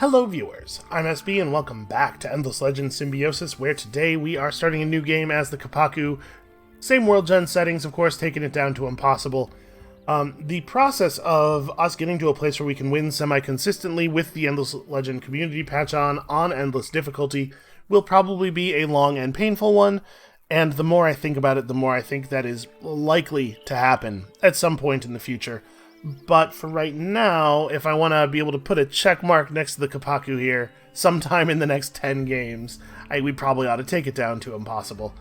Hello viewers, I'm SB and welcome back to Endless Legends Symbiosis, where today we are starting a new game as the Kapaku. Same world gen settings, of course, taking it down to impossible. The process of us getting to a place where we can win semi-consistently with the Endless Legend community patch on Endless difficulty will probably be a long and painful one, and the more I think about it, the more I think that is likely to happen at some point in the future. But for right now, if I want to be able to put a check mark next to the Kapaku here sometime in the next 10 games, we probably ought to take it down to impossible.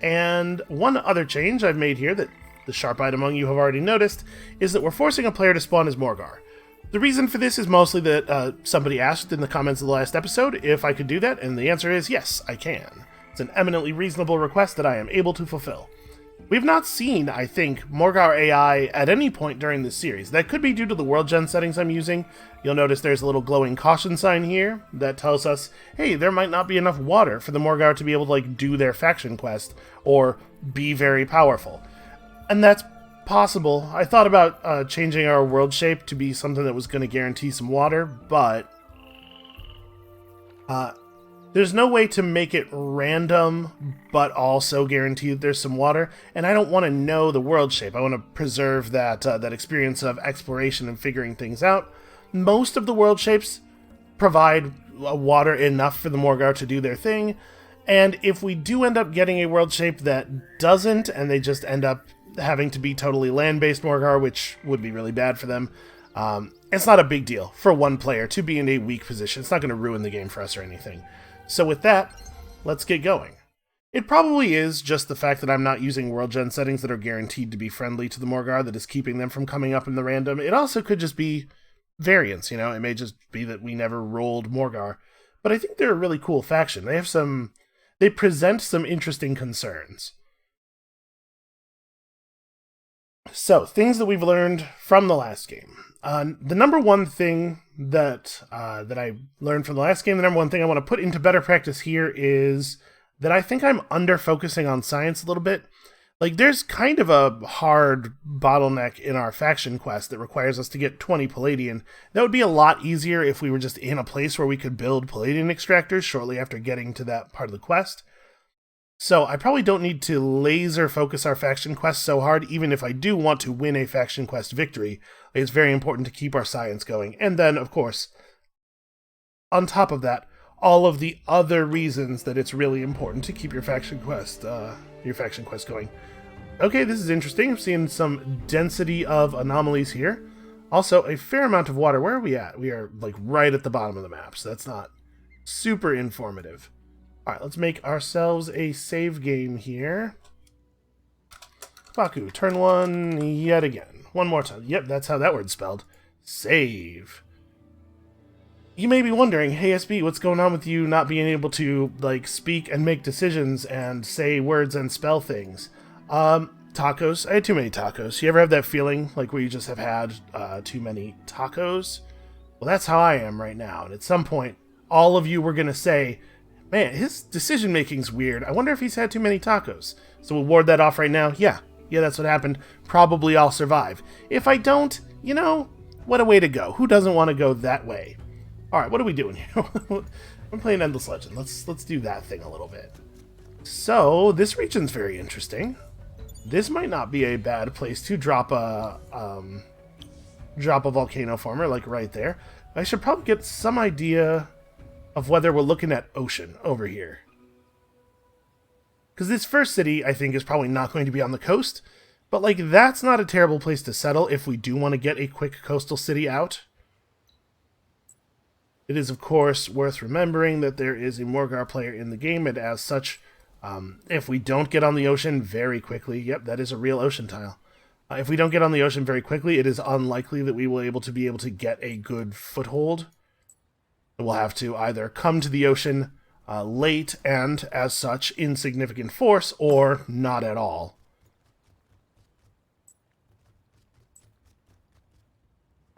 And one other change I've made here that the sharp-eyed among you have already noticed is that we're forcing a player to spawn as Morgar. The reason for this is mostly that somebody asked in the comments of the last episode if I could do that, and the answer is yes, I can. It's an eminently reasonable request that I am able to fulfill. We've not seen, I think, Morgar AI at any point during this series. That could be due to the world gen settings I'm using. You'll notice there's a little glowing caution sign here that tells us, hey, there might not be enough water for the Morgar to be able to do their faction quest or be very powerful. And that's possible. I thought about changing our world shape to be something that was going to guarantee some water, but there's no way to make it random, but also guarantee that there's some water, and I don't want to know the world shape. I want to preserve that experience of exploration and figuring things out. Most of the world shapes provide water enough for the Morgar to do their thing, and if we do end up getting a world shape that doesn't, and they just end up having to be totally land-based Morgar, which would be really bad for them, it's not a big deal for one player to be in a weak position. It's not going to ruin the game for us or anything. So with that, let's get going. It probably is just the fact that I'm not using world gen settings that are guaranteed to be friendly to the Morgar that is keeping them from coming up in the random. It also could just be variance, you know? It may just be that we never rolled Morgar. But I think they're a really cool faction. They present some interesting concerns. So, things that we've learned from the last game. The number one thing that I learned from the last game, the number one thing I want to put into better practice here is that I think I'm under-focusing on science a little bit. There's kind of a hard bottleneck in our faction quest that requires us to get 20 Palladian. That would be a lot easier if we were just in a place where we could build Palladian extractors shortly after getting to that part of the quest. So I probably don't need to laser focus our faction quest so hard, even if I do want to win a faction quest victory. It's very important to keep our science going. And then, of course, on top of that, all of the other reasons that it's really important to keep your faction quest going. Okay, this is interesting. I'm seeing some density of anomalies here. Also, a fair amount of water. Where are we at? We are right at the bottom of the map, so that's not super informative. Alright, let's make ourselves a save game here. Baku, turn one yet again. One more time. Yep, that's how that word's spelled. Save. You may be wondering, hey SB, what's going on with you not being able to, speak and make decisions and say words and spell things? Tacos. I had too many tacos. You ever have that feeling, where you just have had too many tacos? Well, that's how I am right now. And at some point, all of you were going to say, man, his decision-making's weird. I wonder if he's had too many tacos. So we'll ward that off right now. Yeah, that's what happened. Probably I'll survive. If I don't, what a way to go. Who doesn't want to go that way? Alright, what are we doing here? I'm playing Endless Legend. Let's do that thing a little bit. So, this region's very interesting. This might not be a bad place to drop a volcano former, right there. I should probably get some idea of whether we're looking at ocean over here. Because this first city, I think, is probably not going to be on the coast, but, that's not a terrible place to settle if we do want to get a quick coastal city out. It is, of course, worth remembering that there is a Morgar player in the game, and as such, if we don't get on the ocean very quickly, yep, that is a real ocean tile. If we don't get on the ocean very quickly, it is unlikely that we will be able to get a good foothold. We'll have to either come to the ocean late and, as such, insignificant force, or not at all.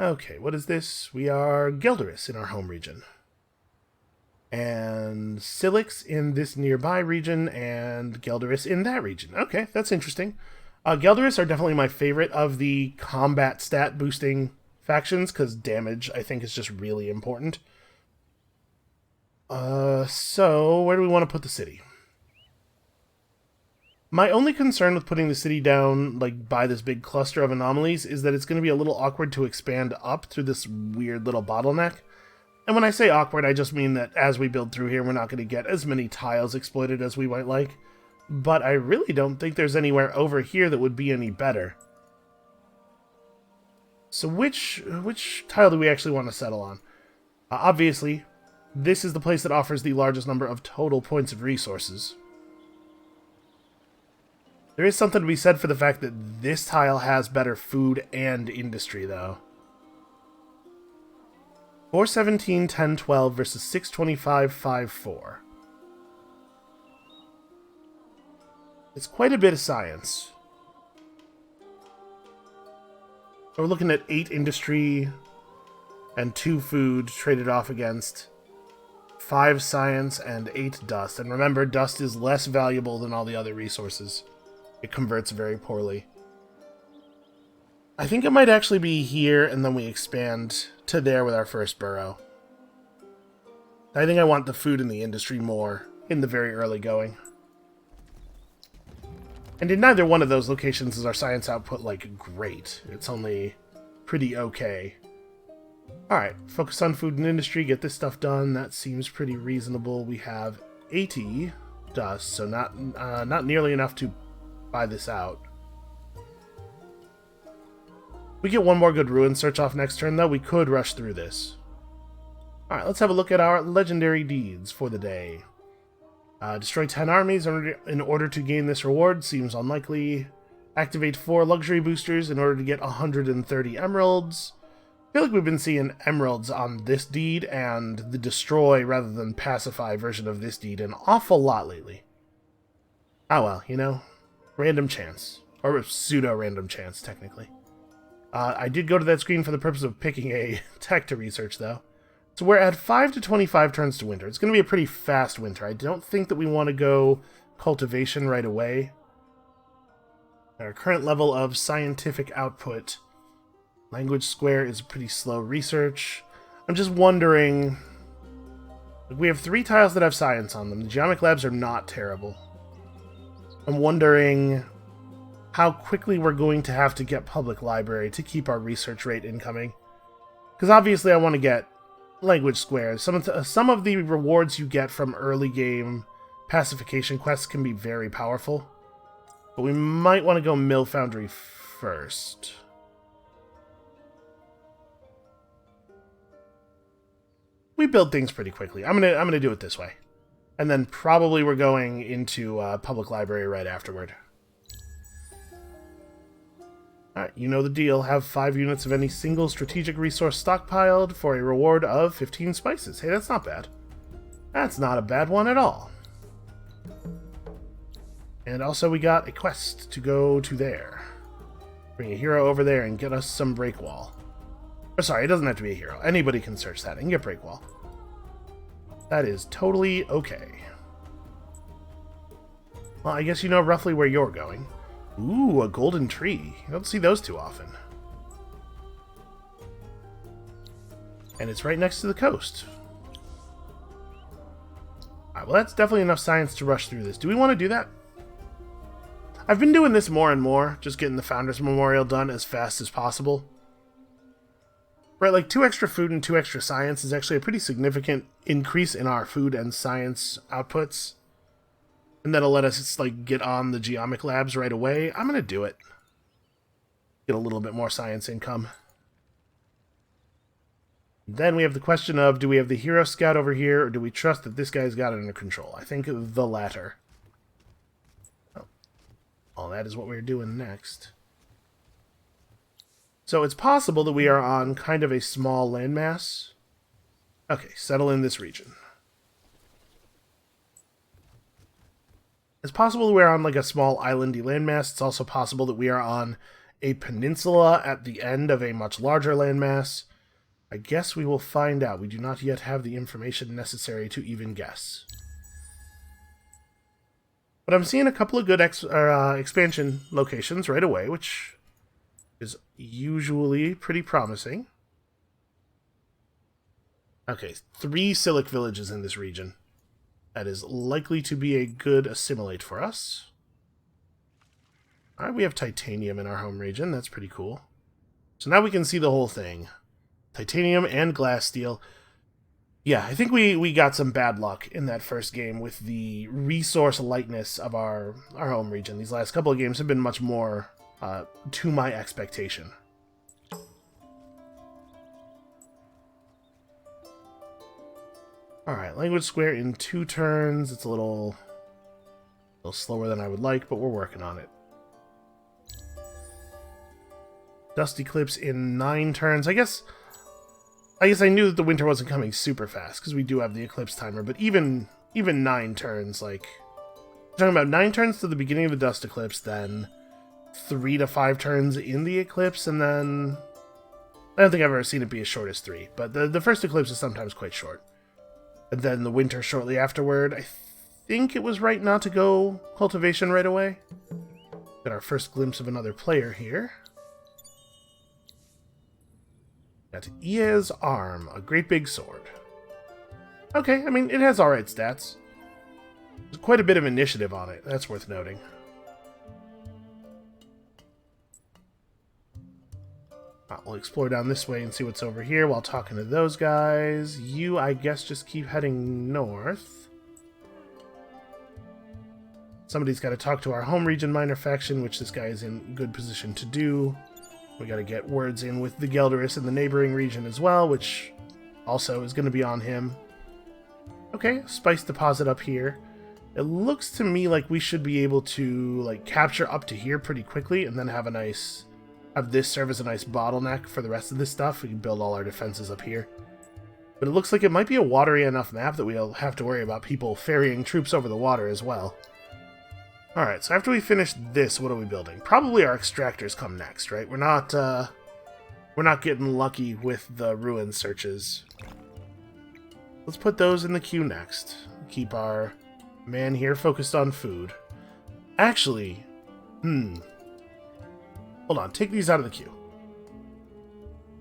Okay, what is this? We are Gelderus in our home region. And Silix in this nearby region, and Gelderus in that region. Okay, that's interesting. Gelderus are definitely my favorite of the combat stat boosting factions, because damage, I think, is just really important. So, where do we want to put the city? My only concern with putting the city down, like, by this big cluster of anomalies is that it's going to be a little awkward to expand up through this weird little bottleneck. And when I say awkward, I just mean that as we build through here, we're not going to get as many tiles exploited as we might like. But I really don't think there's anywhere over here that would be any better. So which tile do we actually want to settle on? Obviously, this is the place that offers the largest number of total points of resources. There is something to be said for the fact that this tile has better food and industry, though. 417, 10, 12 versus 625, 5, 4. It's quite a bit of science. We're looking at 8 industry and 2 food traded off against 5 science and 8 dust. And remember, dust is less valuable than all the other resources. It converts very poorly. I think it might actually be here, and then we expand to there with our first burrow. I think I want the food and the industry more in the very early going. And in neither one of those locations is our science output, like, great. It's only pretty okay. Alright, focus on food and industry, get this stuff done. That seems pretty reasonable. We have 80 dust, so not nearly enough to buy this out. We get one more good ruin search off next turn, though. We could rush through this. Alright, let's have a look at our legendary deeds for the day. Destroy 10 armies in order to gain this reward. Seems unlikely. Activate 4 luxury boosters in order to get 130 emeralds. I feel like we've been seeing emeralds on this deed and the destroy rather than pacify version of this deed an awful lot lately. Oh well, you know, random chance. Or pseudo-random chance, technically. I did go to that screen for the purpose of picking a tech to research, though. So we're at 5 to 25 turns to winter. It's going to be a pretty fast winter. I don't think that we want to go cultivation right away. Our current level of scientific output. Language square is pretty slow research. I'm just wondering... We have 3 tiles that have science on them. The geomic labs are not terrible. I'm wondering how quickly we're going to have to get public library to keep our research rate incoming. Because obviously I want to get language squares. Some of the rewards you get from early game pacification quests can be very powerful. But we might want to go Mill Foundry first. We build things pretty quickly. I'm gonna do it this way. And then probably we're going into public library right afterward. Alright, you know the deal. Have 5 units of any single strategic resource stockpiled for a reward of 15 spices. Hey, that's not bad. That's not a bad one at all. And also we got a quest to go to there. Bring a hero over there and get us some breakwall. Or sorry, it doesn't have to be a hero. Anybody can search that and get breakwall. That is totally okay. Well, I guess you know roughly where you're going. Ooh, a golden tree. You don't see those too often. And it's right next to the coast. Alright, well that's definitely enough science to rush through this. Do we want to do that? I've been doing this more and more, just getting the Founders Memorial done as fast as possible. Right, like 2 extra food and 2 extra science is actually a pretty significant increase in our food and science outputs. And that'll let us just, like, get on the geomic labs right away. I'm gonna do it. Get a little bit more science income. Then we have the question of, do we have the hero scout over here, or do we trust that this guy's got it under control? I think the latter. Oh, well, that is what we're doing next. So it's possible that we are on kind of a small landmass. Okay, settle in this region. It's possible that we're on like a small islandy landmass. It's also possible that we are on a peninsula at the end of a much larger landmass. I guess we will find out. We do not yet have the information necessary to even guess. But I'm seeing a couple of good expansion locations right away, which is usually pretty promising. Okay, 3 Silic villages in this region. That is likely to be a good assimilate for us. Alright, we have titanium in our home region. That's pretty cool. So now we can see the whole thing. Titanium and glass steel. Yeah, I think we got some bad luck in that first game with the resource lightness of our home region. These last couple of games have been much more to my expectation. Alright, language square in 2 turns. It's a little slower than I would like, but we're working on it. Dust eclipse in 9 turns. I guess I knew that the winter wasn't coming super fast, because we do have the eclipse timer, but even 9 turns, like... We're talking about 9 turns to the beginning of the dust eclipse, then 3 to 5 turns in the eclipse, and then... I don't think I've ever seen it be as short as 3, but the first eclipse is sometimes quite short. And then the winter shortly afterward. I think it was right not to go cultivation right away. Got our first glimpse of another player here. Got Ia's arm, a great big sword. Okay, I mean, it has alright stats. There's quite a bit of initiative on it, that's worth noting. We'll explore down this way and see what's over here while talking to those guys. You, I guess, just keep heading north. Somebody's got to talk to our home region minor faction, which this guy is in good position to do. We got to get words in with the Gelderus in the neighboring region as well, which also is going to be on him. Okay, spice deposit up here. It looks to me like we should be able to like capture up to here pretty quickly and then have this serve as a nice bottleneck for the rest of this stuff. We can build all our defenses up here. But it looks like it might be a watery enough map that we'll have to worry about people ferrying troops over the water as well. Alright, so after we finish this, what are we building? Probably our extractors come next, right? We're not getting lucky with the ruin searches. Let's put those in the queue next. Keep our man here focused on food. Actually, hold on, take these out of the queue.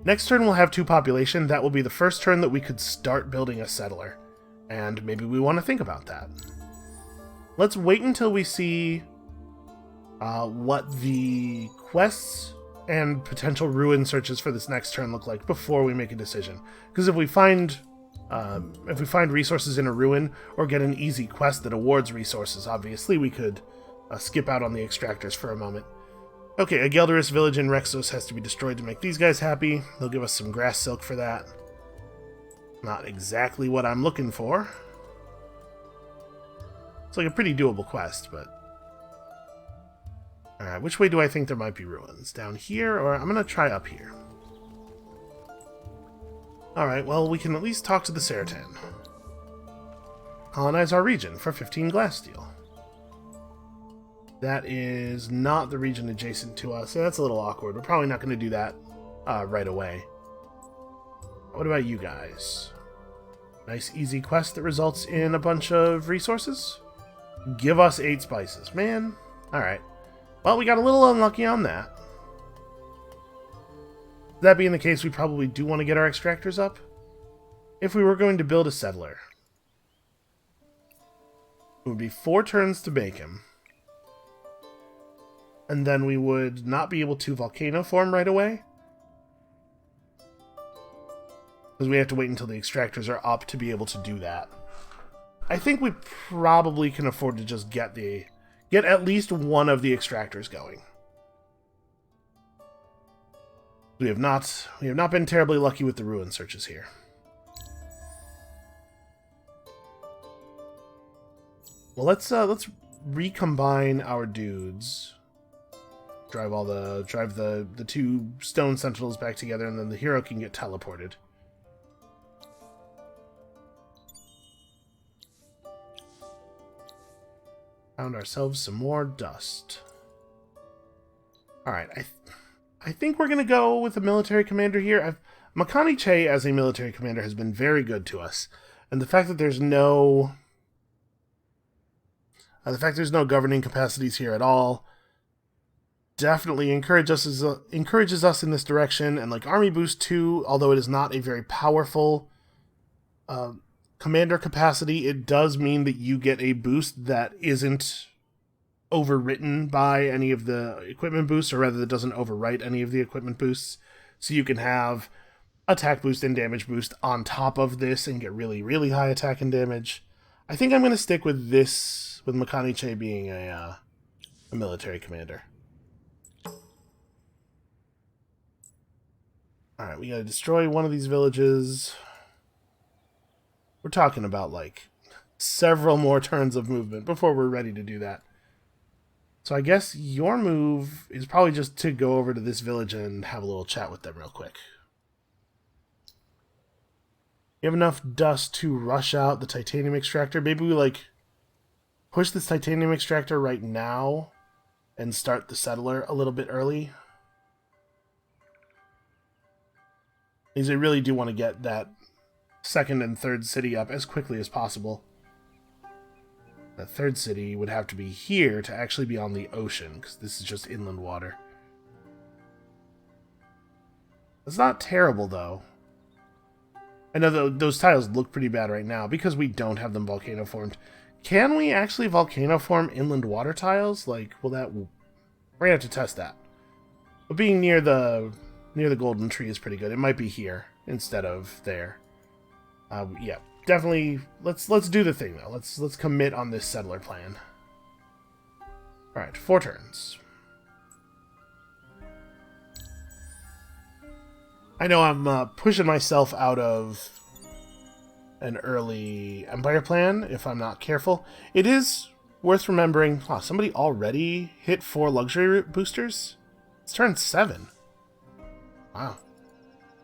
Next turn we'll have 2 population. That will be the first turn that we could start building a settler. And maybe we want to think about that. Let's wait until we see what the quests and potential ruin searches for this next turn look like before we make a decision. Because if we find resources in a ruin or get an easy quest that awards resources, obviously we could skip out on the extractors for a moment. Okay, a Gelderus village in Rexos has to be destroyed to make these guys happy. They'll give us some grass silk for that. Not exactly what I'm looking for. It's like a pretty doable quest, but... Alright, which way do I think there might be ruins? Down here, or I'm gonna try up here. Alright, well, we can at least talk to the Seratan. Colonize our region for 15 glass steel. That is not the region adjacent to us. Yeah, that's a little awkward. We're probably not going to do that right away. What about you guys? Nice easy quest that results in a bunch of resources? Give us 8 spices. Man. Alright. Well, we got a little unlucky on that. That being the case, we probably do want to get our extractors up. If we were going to build a settler, it would be 4 turns to make him. And then we would not be able to volcano form right away. Because we have to wait until the extractors are up to be able to do that. I think we probably can afford to just get at least one of the extractors going. We have not been terribly lucky with the ruin searches here. Well, let's recombine our dudes. Drive the 2 stone sentinels back together, and then the hero can get teleported. Found ourselves some more dust. Alright, I think we're going to go with a military commander here. Makani Che as a military commander has been very good to us. And the fact that there's no governing capacities here at all definitely encourages us in this direction. And like Army Boost 2, although it is not a very powerful commander capacity, it does mean that you get a boost that isn't overwritten by any of the equipment boosts, or rather that doesn't overwrite any of the equipment boosts. So you can have attack boost and damage boost on top of this and get really, really high attack and damage. I think I'm going to stick with this, with Makaniche being a military commander. Alright, we gotta destroy one of these villages. We're talking about, like, several more turns of movement before we're ready to do that. So I guess your move is probably just to go over to this village and have a little chat with them real quick. You have enough dust to rush out the titanium extractor. Maybe we, like, push this titanium extractor right now and start the settler a little bit early. Because I really do want to get that second and third city up as quickly as possible. The third city would have to be here to actually be on the ocean, because this is just inland water. It's not terrible, though. I know those tiles look pretty bad right now, because we don't have them volcano formed. Can we actually volcano form inland water tiles? Like, will that... We're going to have to test that. But being near the golden tree is pretty good. It might be here instead of there. Yeah, definitely. Let's do the thing though. Let's commit on this settler plan. All right, 4 turns. I know I'm pushing myself out of an early empire plan if I'm not careful. It is worth remembering. Wow, somebody already hit 4 luxury boosters. It's turn 7. Wow.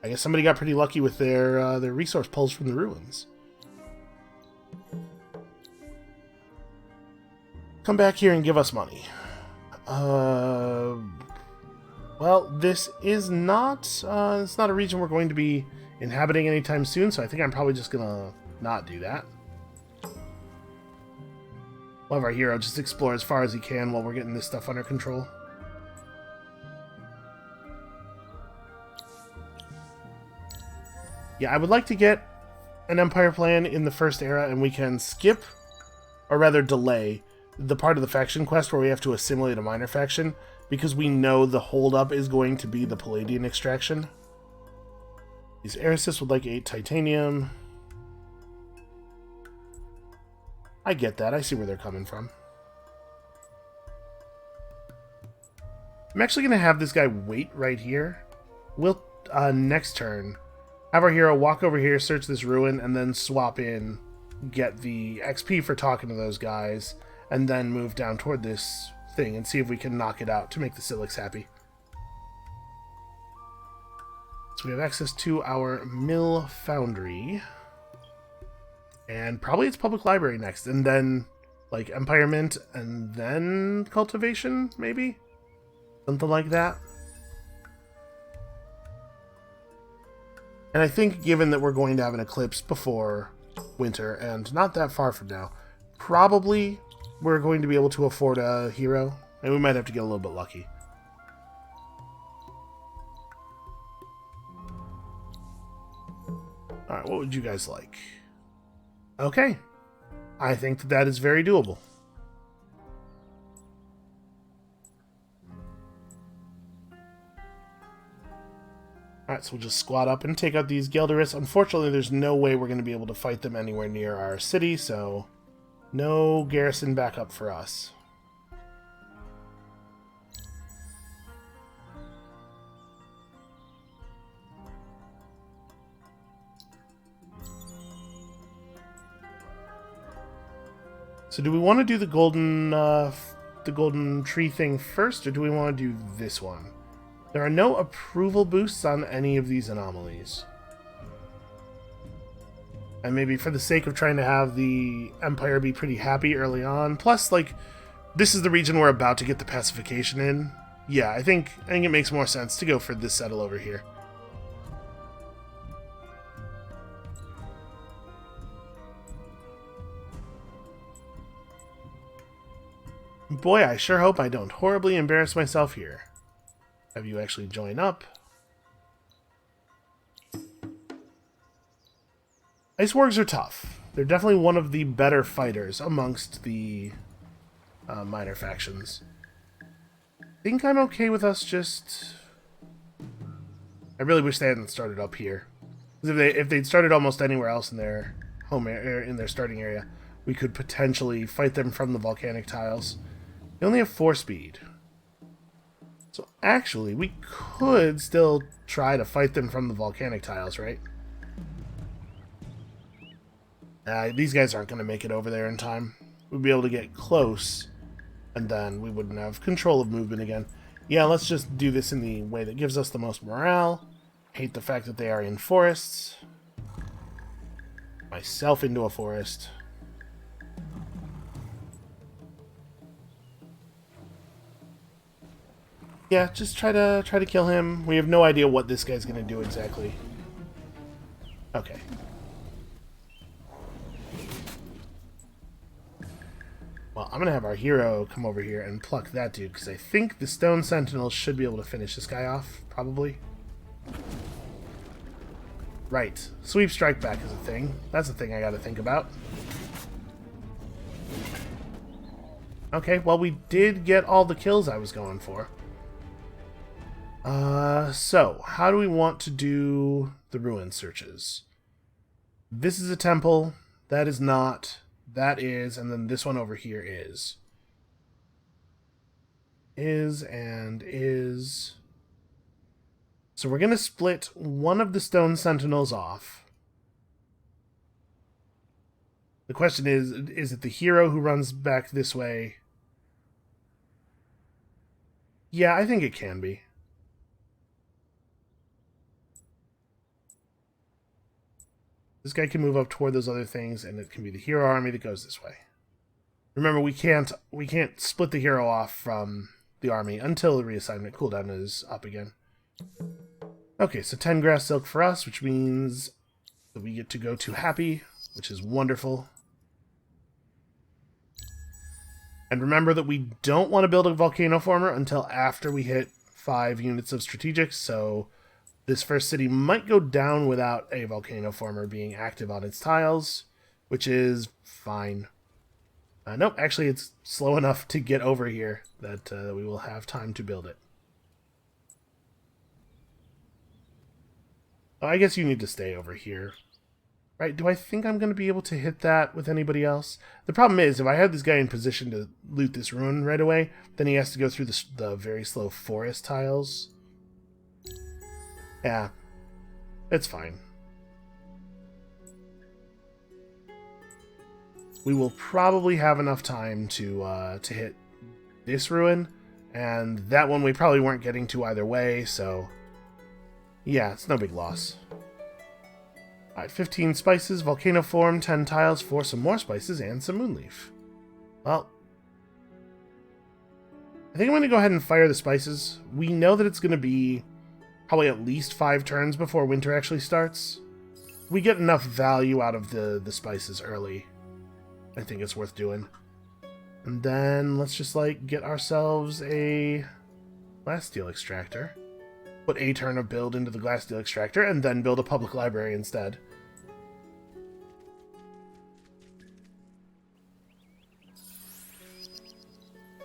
I guess somebody got pretty lucky with their resource pulls from the ruins. Come back here and give us money. Well, this is not it's not a region we're going to be inhabiting anytime soon, so I think I'm probably just gonna not do that. We'll have our hero just explore as far as he can while we're getting this stuff under control. Yeah, I would like to get an empire plan in the first era, and we can skip, or rather delay, the part of the faction quest where we have to assimilate a minor faction, because we know the holdup is going to be the Palladian extraction. These Erasis would like 8 titanium. I get that. I see where they're coming from. I'm actually going to have this guy wait right here. We'll, next turn, have our hero walk over here, search this ruin, and then swap in, get the XP for talking to those guys, and then move down toward this thing and see if we can knock it out to make the Silix happy. So we have access to our mill foundry. And probably it's public library next, and then, like, Empire Mint, and then cultivation, maybe? Something like that. And I think, given that we're going to have an eclipse before winter, and not that far from now, probably we're going to be able to afford a hero, and we might have to get a little bit lucky. Alright, what would you guys like? Okay. I think that is very doable. Alright, so we'll just squat up and take out these Gelderis. Unfortunately, there's no way we're going to be able to fight them anywhere near our city, so no garrison backup for us. So do we want to do the golden tree thing first, or do we want to do this one? There are no approval boosts on any of these anomalies. And maybe for the sake of trying to have the Empire be pretty happy early on, plus, like, this is the region we're about to get the pacification in. Yeah, I think it makes more sense to go for this settle over here. Boy, I sure hope I don't horribly embarrass myself here. Have you actually join up? Ice wargs are tough. They're definitely one of the better fighters amongst the minor factions. I think I'm okay with us just... I really wish they hadn't started up here. Because if they'd started almost anywhere else in their home area, in their starting area, we could potentially fight them from the volcanic tiles. They only have 4 speed. So actually, we could still try to fight them from the volcanic tiles, right? These guys aren't going to make it over there in time. We'd be able to get close, and then we wouldn't have control of movement again. Yeah, let's just do this in the way that gives us the most morale. Hate the fact that they are in forests. Myself into a forest. Yeah, just try to kill him. We have no idea what this guy's gonna do exactly. Okay. Well, I'm gonna have our hero come over here and pluck that dude, because I think the stone sentinels should be able to finish this guy off, probably. Right. Sweep strike back is a thing. That's a thing I gotta think about. Okay, well, we did get all the kills I was going for. So, how do we want to do the ruin searches? This is a temple. That is not. That is, and then this one over here is. Is and is. So we're going to split one of the stone sentinels off. The question is it the hero who runs back this way? Yeah, I think it can be. This guy can move up toward those other things, and it can be the hero army that goes this way. Remember, we can't split the hero off from the army until the reassignment cooldown is up again. Okay, so 10 grass silk for us, which means that we get to go to happy, which is wonderful. And remember that we don't want to build a volcano former until after we hit 5 units of strategics, so this first city might go down without a volcano former being active on its tiles, which is fine. Nope, actually it's slow enough to get over here that we will have time to build it. Oh, I guess you need to stay over here. Right, do I think I'm going to be able to hit that with anybody else? The problem is, if I have this guy in position to loot this ruin right away, then he has to go through the very slow forest tiles. Yeah, it's fine. We will probably have enough time to hit this ruin, and that one we probably weren't getting to either way, so yeah, it's no big loss. Alright, 15 spices, volcano form, 10 tiles for some more spices, and some moonleaf. Well, I think I'm going to go ahead and fire the spices. We know that it's going to be probably at least 5 turns before winter actually starts. We get enough value out of the spices early. I think it's worth doing. And then let's just like get ourselves a glass steel extractor. Put a turn of build into the glass steel extractor and then build a public library instead.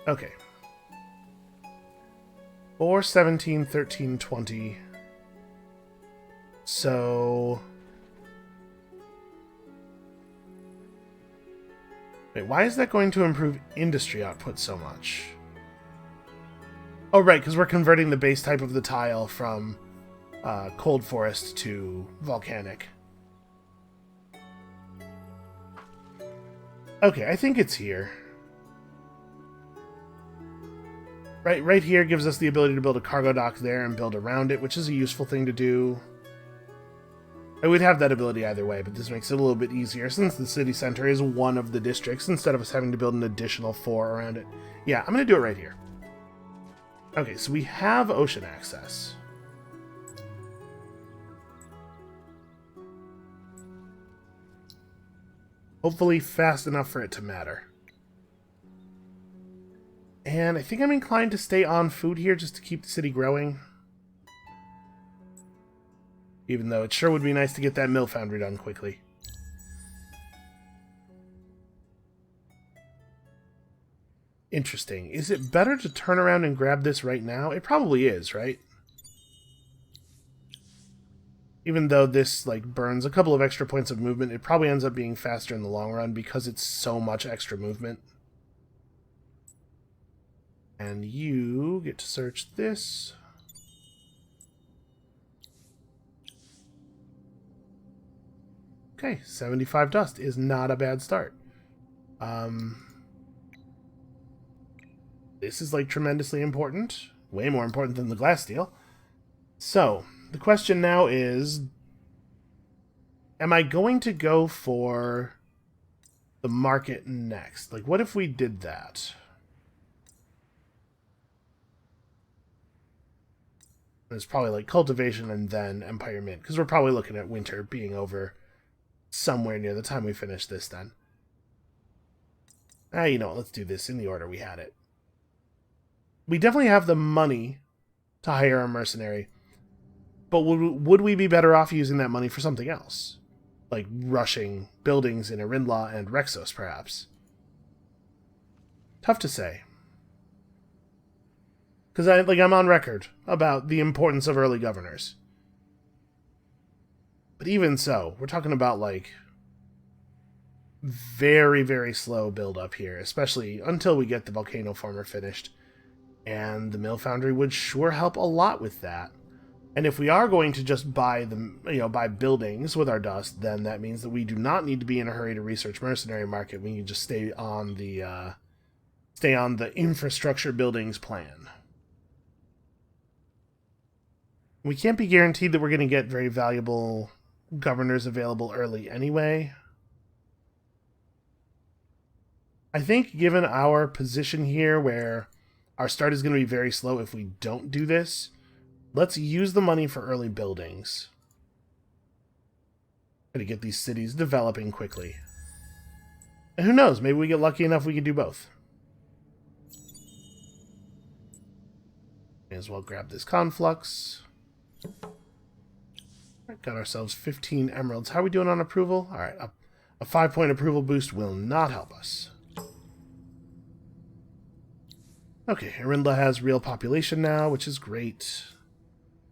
Okay. 4, 17, 13, 20. So... wait, why is that going to improve industry output so much? Oh, right, because we're converting the base type of the tile from cold forest to volcanic. Okay, I think it's here. Right here gives us the ability to build a cargo dock there and build around it, which is a useful thing to do. I would have that ability either way, but this makes it a little bit easier since the city center is one of the districts instead of us having to build an additional 4 around it. Yeah, I'm going to do it right here. Okay, so we have ocean access. Hopefully fast enough for it to matter. And I think I'm inclined to stay on food here just to keep the city growing. Even though it sure would be nice to get that mill foundry done quickly. Interesting. Is it better to turn around and grab this right now? It probably is, right? Even though this, like, burns a couple of extra points of movement, it probably ends up being faster in the long run because it's so much extra movement. And you get to search this. Okay, 75 dust is not a bad start. This is, like, tremendously important. Way more important than the glass steel. So, the question now is, am I going to go for the market next? Like, what if we did that? It's probably like cultivation and then Empire Mint, because we're probably looking at winter being over somewhere near the time we finish this then. You know what, let's do this in the order we had it. We definitely have the money to hire a mercenary, but would we be better off using that money for something else? Like rushing buildings in Arindla and Rexos, perhaps? Tough to say. Because I'm on record about the importance of early governors. But even so, we're talking about, like, very, very slow build up here, especially until we get the volcano former finished. And the mill foundry would sure help a lot with that. And if we are going to just buy buy buildings with our dust, then that means that we do not need to be in a hurry to research mercenary market. We can just stay on the infrastructure buildings plan. We can't be guaranteed that we're going to get very valuable governors available early anyway. I think given our position here where our start is going to be very slow if we don't do this, let's use the money for early buildings. And to get these cities developing quickly. And who knows, maybe we get lucky enough we can do both. May as well grab this conflux. Got ourselves 15 emeralds. How are we doing on approval? Alright, a 5-point approval boost will not help us. Okay, Arindla has real population now, which is great.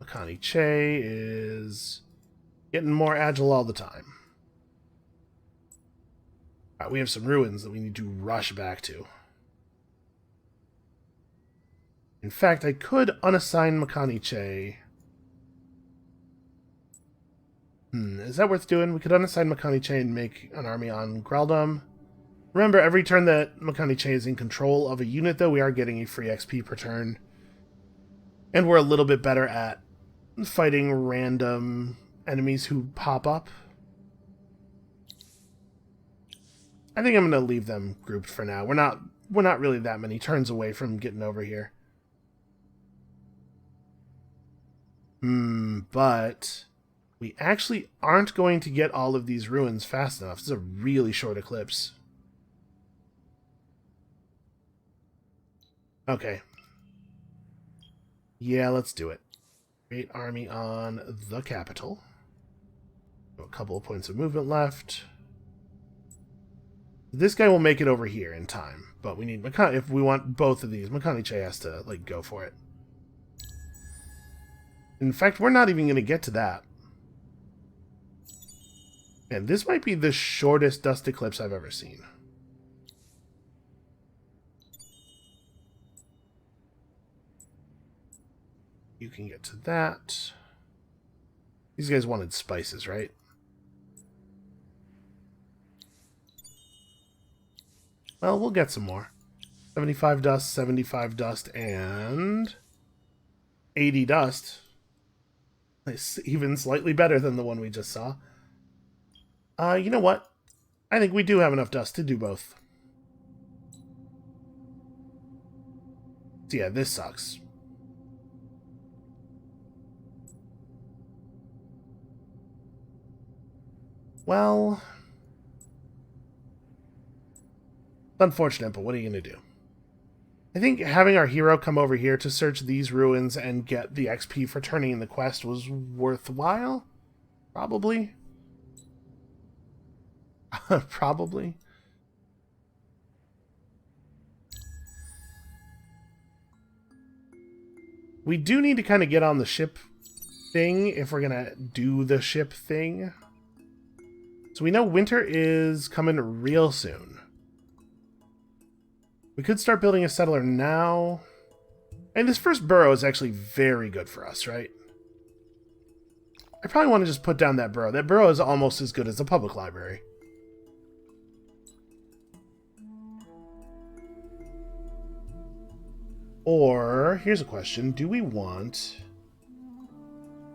Makani Che is getting more agile all the time. Alright, we have some ruins that we need to rush back to. In fact, I could unassign Makani Che. Is that worth doing? We could unassign Makani Che and make an army on Graldum. Remember, every turn that Makani Che is in control of a unit, though, we are getting a free XP per turn. And we're a little bit better at fighting random enemies who pop up. I think I'm going to leave them grouped for now. We're not really that many turns away from getting over here. But we actually aren't going to get all of these ruins fast enough. This is a really short eclipse. Okay. Yeah, let's do it. Great army on the capital. A couple of points of movement left. This guy will make it over here in time, but we need Makani. If we want both of these, Makani Che has to go for it. In fact, we're not even going to get to that. And this might be the shortest dust eclipse I've ever seen. You can get to that. These guys wanted spices, right? Well, we'll get some more. 75 dust, and 80 dust. It's even slightly better than the one we just saw. You know what? I think we do have enough dust to do both. So yeah, this sucks. Well, it's unfortunate, but what are you going to do? I think having our hero come over here to search these ruins and get the XP for turning in the quest was worthwhile? Probably. Probably. We do need to kind of get on the ship thing if we're going to do the ship thing. So we know winter is coming real soon. We could start building a settler now. And this first burrow is actually very good for us, right? I probably want to just put down that burrow. That burrow is almost as good as a public library. Or, here's a question. Do we want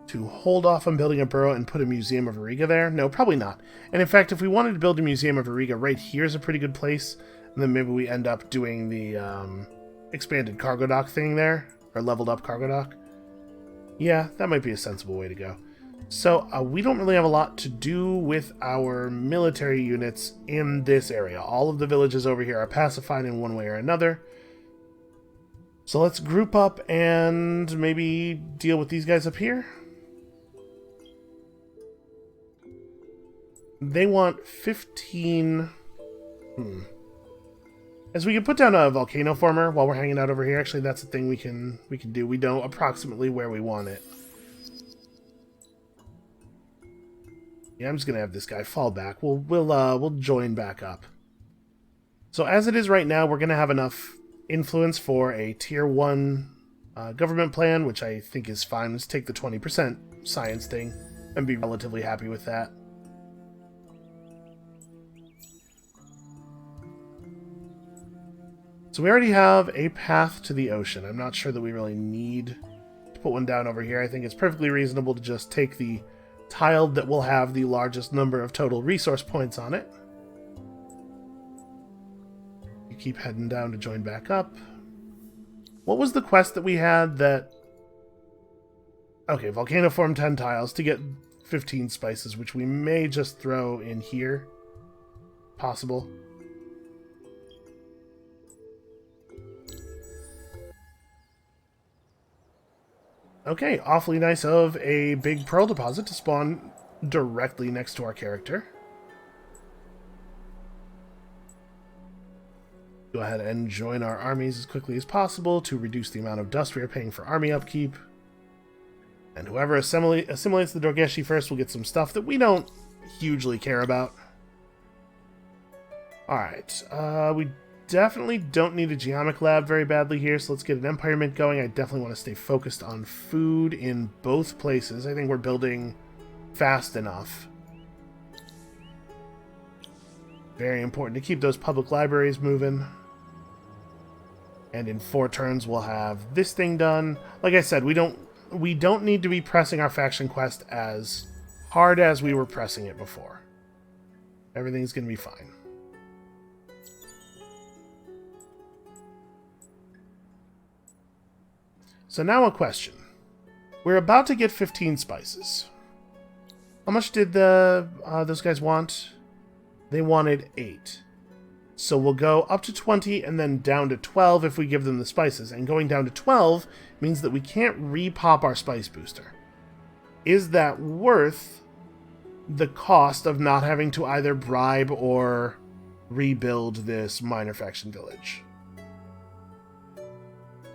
to hold off on building a burrow and put a Museum of Auriga there? No, probably not. And in fact, if we wanted to build a Museum of Auriga, right here is a pretty good place. And then maybe we end up doing the expanded cargo dock thing there. Or leveled up cargo dock. Yeah, that might be a sensible way to go. So, we don't really have a lot to do with our military units in this area. All of the villages over here are pacified in one way or another. So let's group up and maybe deal with these guys up here. They want 15... As we can put down a volcano former while we're hanging out over here. Actually, that's a thing we can do. We know approximately where we want it. Yeah, I'm just gonna have this guy fall back. We'll join back up. So as it is right now, we're gonna have enough influence for a tier 1 government plan, which I think is fine. Let's take the 20% science thing and be relatively happy with that. So we already have a path to the ocean. I'm not sure that we really need to put one down over here. I think it's perfectly reasonable to just take the tile that will have the largest number of total resource points on it. You keep heading down to join back up. What was the quest that we had that... Okay, volcano form 10 tiles to get 15 spices, which we may just throw in here. Possible. Okay, awfully nice of a big pearl deposit to spawn directly next to our character. Go ahead and join our armies as quickly as possible to reduce the amount of dust we are paying for army upkeep. And whoever assimilates the Dorgeshi first will get some stuff that we don't hugely care about. Alright, we definitely don't need a geomic lab very badly here, so let's get an Empire Mint going. I definitely want to stay focused on food in both places. I think we're building fast enough. Very important to keep those public libraries moving. And in 4 turns we'll have this thing done. Like I said, we don't need to be pressing our faction quest as hard as we were pressing it before. Everything's going to be fine. So now a question. We're about to get 15 spices. How much did those guys want? They wanted 8. So we'll go up to 20 and then down to 12 if we give them the spices. And going down to 12 means that we can't re-pop our spice booster. Is that worth the cost of not having to either bribe or rebuild this minor faction village?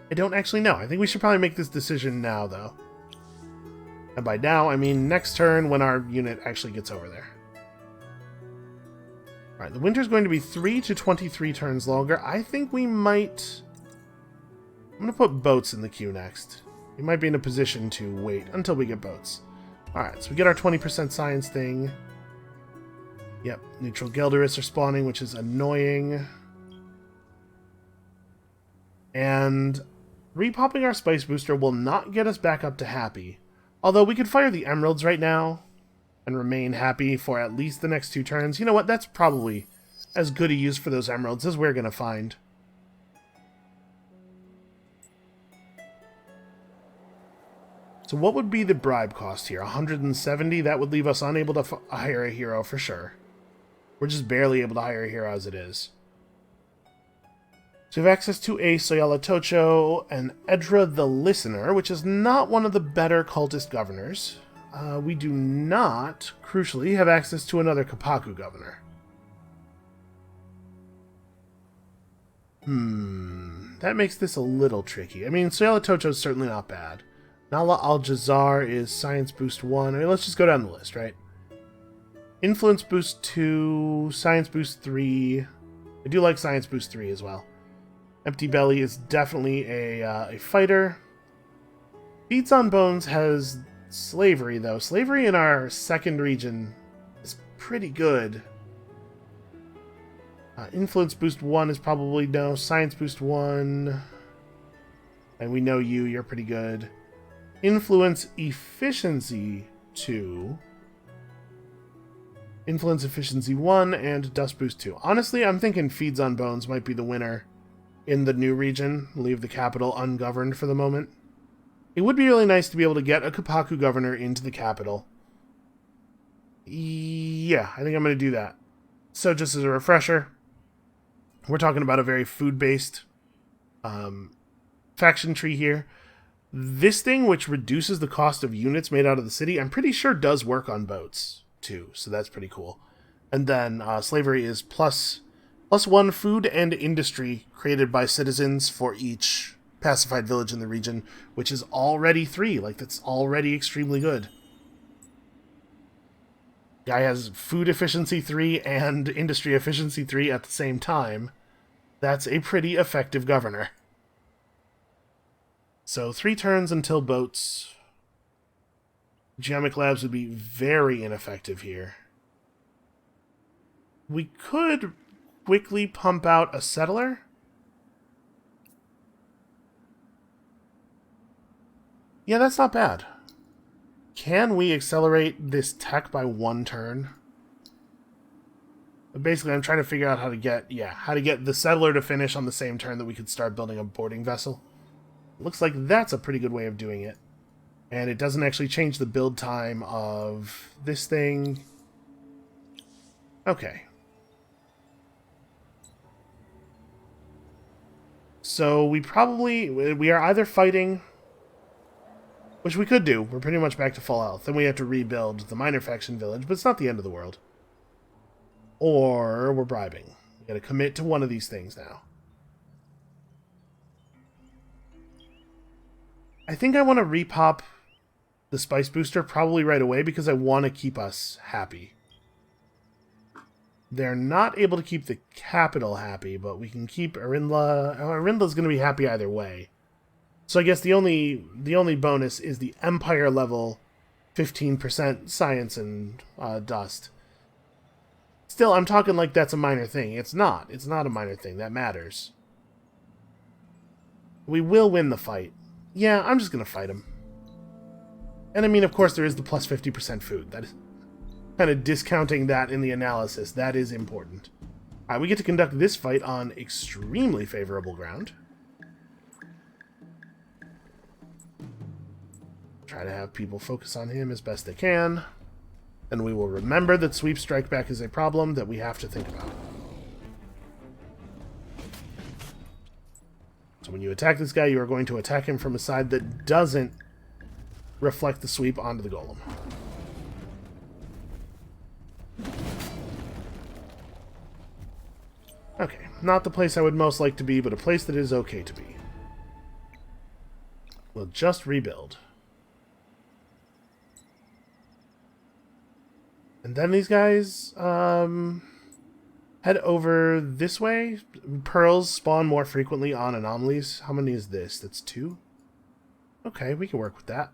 I don't actually know. I think we should probably make this decision now, though. And by now, I mean next turn when our unit actually gets over there. Alright, the winter's going to be 3 to 23 turns longer. I think we might... I'm going to put boats in the queue next. We might be in a position to wait until we get boats. Alright, so we get our 20% science thing. Yep, neutral Gelderists are spawning, which is annoying. And repopping our spice booster will not get us back up to happy. Although we could fire the emeralds right now and remain happy for at least the next 2 turns. You know what? That's probably as good a use for those emeralds as we're going to find. So what would be the bribe cost here? 170? That would leave us unable to hire a hero for sure. We're just barely able to hire a hero as it is. So we have access to a Soyala Tocho and Edra the Listener, which is not one of the better cultist governors. We do not, crucially, have access to another Kapaku governor. that makes this a little tricky. I mean, Soyalatocho is certainly not bad. Nala Al-Jazar is Science Boost 1. I mean, let's just go down the list, right? Influence Boost 2, Science Boost 3. I do like Science Boost 3 as well. Empty Belly is definitely a fighter. Feeds on Bones has Slavery, though. Slavery in our second region is pretty good. Influence Boost 1 is probably no. Science Boost 1. And we know you're pretty good. Influence Efficiency 2. Influence Efficiency 1 and Dust Boost 2. Honestly, I'm thinking Feeds on Bones might be the winner in the new region. Leave the capital ungoverned for the moment. It would be really nice to be able to get a Kapaku governor into the capital. Yeah, I think I'm going to do that. So just as a refresher, we're talking about a very food-based faction tree here. This thing, which reduces the cost of units made out of the city, I'm pretty sure does work on boats, too. So that's pretty cool. And then slavery is plus 1 food and industry created by citizens for each pacified village in the region, which is already 3. Like, that's already extremely good. Guy has food efficiency 3 and industry efficiency 3 at the same time. That's a pretty effective governor. So 3 turns until boats. Geomic Labs would be very ineffective here. We could quickly pump out a settler. Yeah, that's not bad. Can we accelerate this tech by 1 turn? Basically, I'm trying to figure out how to get the settler to finish on the same turn that we could start building a boarding vessel. Looks like that's a pretty good way of doing it. And it doesn't actually change the build time of this thing. Okay. So we are either fighting, which we could do. We're pretty much back to full health. Then we have to rebuild the minor faction village, but it's not the end of the world. Or we're bribing. We gotta commit to one of these things now. I think I want to repop the Spice Booster probably right away because I want to keep us happy. They're not able to keep the capital happy, but we can keep Arindla. Arindla's going to be happy either way. So I guess the only bonus is the Empire level 15% science and dust. Still, I'm talking like that's a minor thing. It's not. It's not a minor thing. That matters. We will win the fight. Yeah, I'm just going to fight him. And I mean, of course, there is the plus 50% food. That is kind of discounting that in the analysis. That is important. Alright, we get to conduct this fight on extremely favorable ground. Try to have people focus on him as best they can. And we will remember that sweep strike back is a problem that we have to think about. So when you attack this guy, you are going to attack him from a side that doesn't reflect the sweep onto the golem. Okay, not the place I would most like to be, but a place that is okay to be. We'll just rebuild. And then these guys, head over this way. Pearls spawn more frequently on anomalies. How many is this? That's 2? Okay, we can work with that.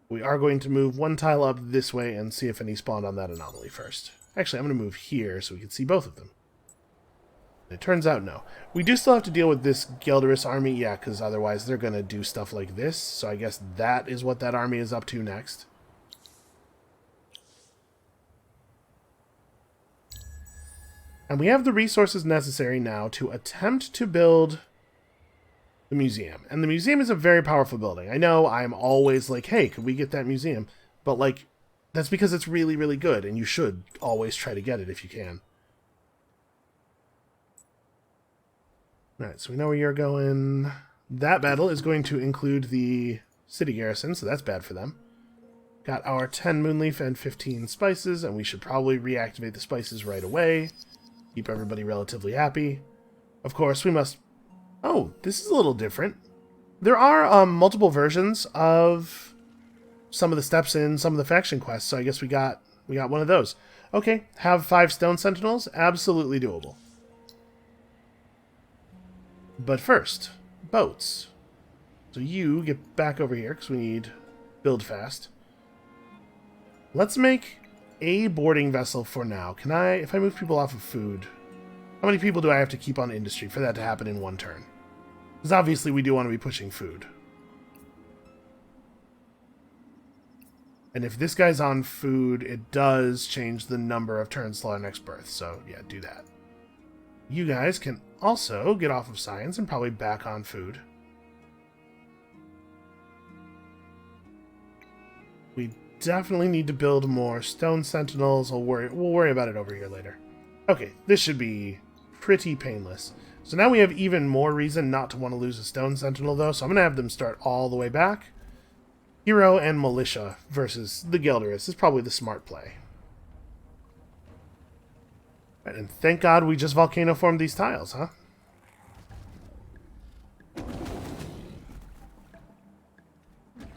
We are going to move 1 tile up this way and see if any spawned on that anomaly first. Actually, I'm going to move here so we can see both of them. It turns out no. We do still have to deal with this Gelderus army, yeah, because otherwise they're going to do stuff like this. So I guess that is what that army is up to next. And we have the resources necessary now to attempt to build the museum. And the museum is a very powerful building. I know I'm always like, hey, could we get that museum? But, like, that's because it's really, really good, and you should always try to get it if you can. Alright, so we know where you're going. That battle is going to include the city garrison, so that's bad for them. Got our 10 Moonleaf and 15 spices, and we should probably reactivate the spices right away. Keep everybody relatively happy. Of course, we must... Oh, this is a little different. There are multiple versions of some of the steps in some of the faction quests, so I guess we got one of those. Okay, have 5 stone sentinels? Absolutely doable. But first, boats. So you get back over here, because we need build fast. Let's make a boarding vessel for now. Can I, if I move people off of food, how many people do I have to keep on industry for that to happen in one turn? Because obviously we do want to be pushing food. And if this guy's on food, it does change the number of turns till our next birth. So yeah, do that. You guys can also get off of science and probably back on food. We definitely need to build more stone sentinels. We'll worry about it over here later. Okay, this should be pretty painless. So now we have even more reason not to want to lose a stone sentinel, though. So I'm going to have them start all the way back. Hero and militia versus the Gelderus is probably the smart play. And thank God we just volcano formed these tiles, huh?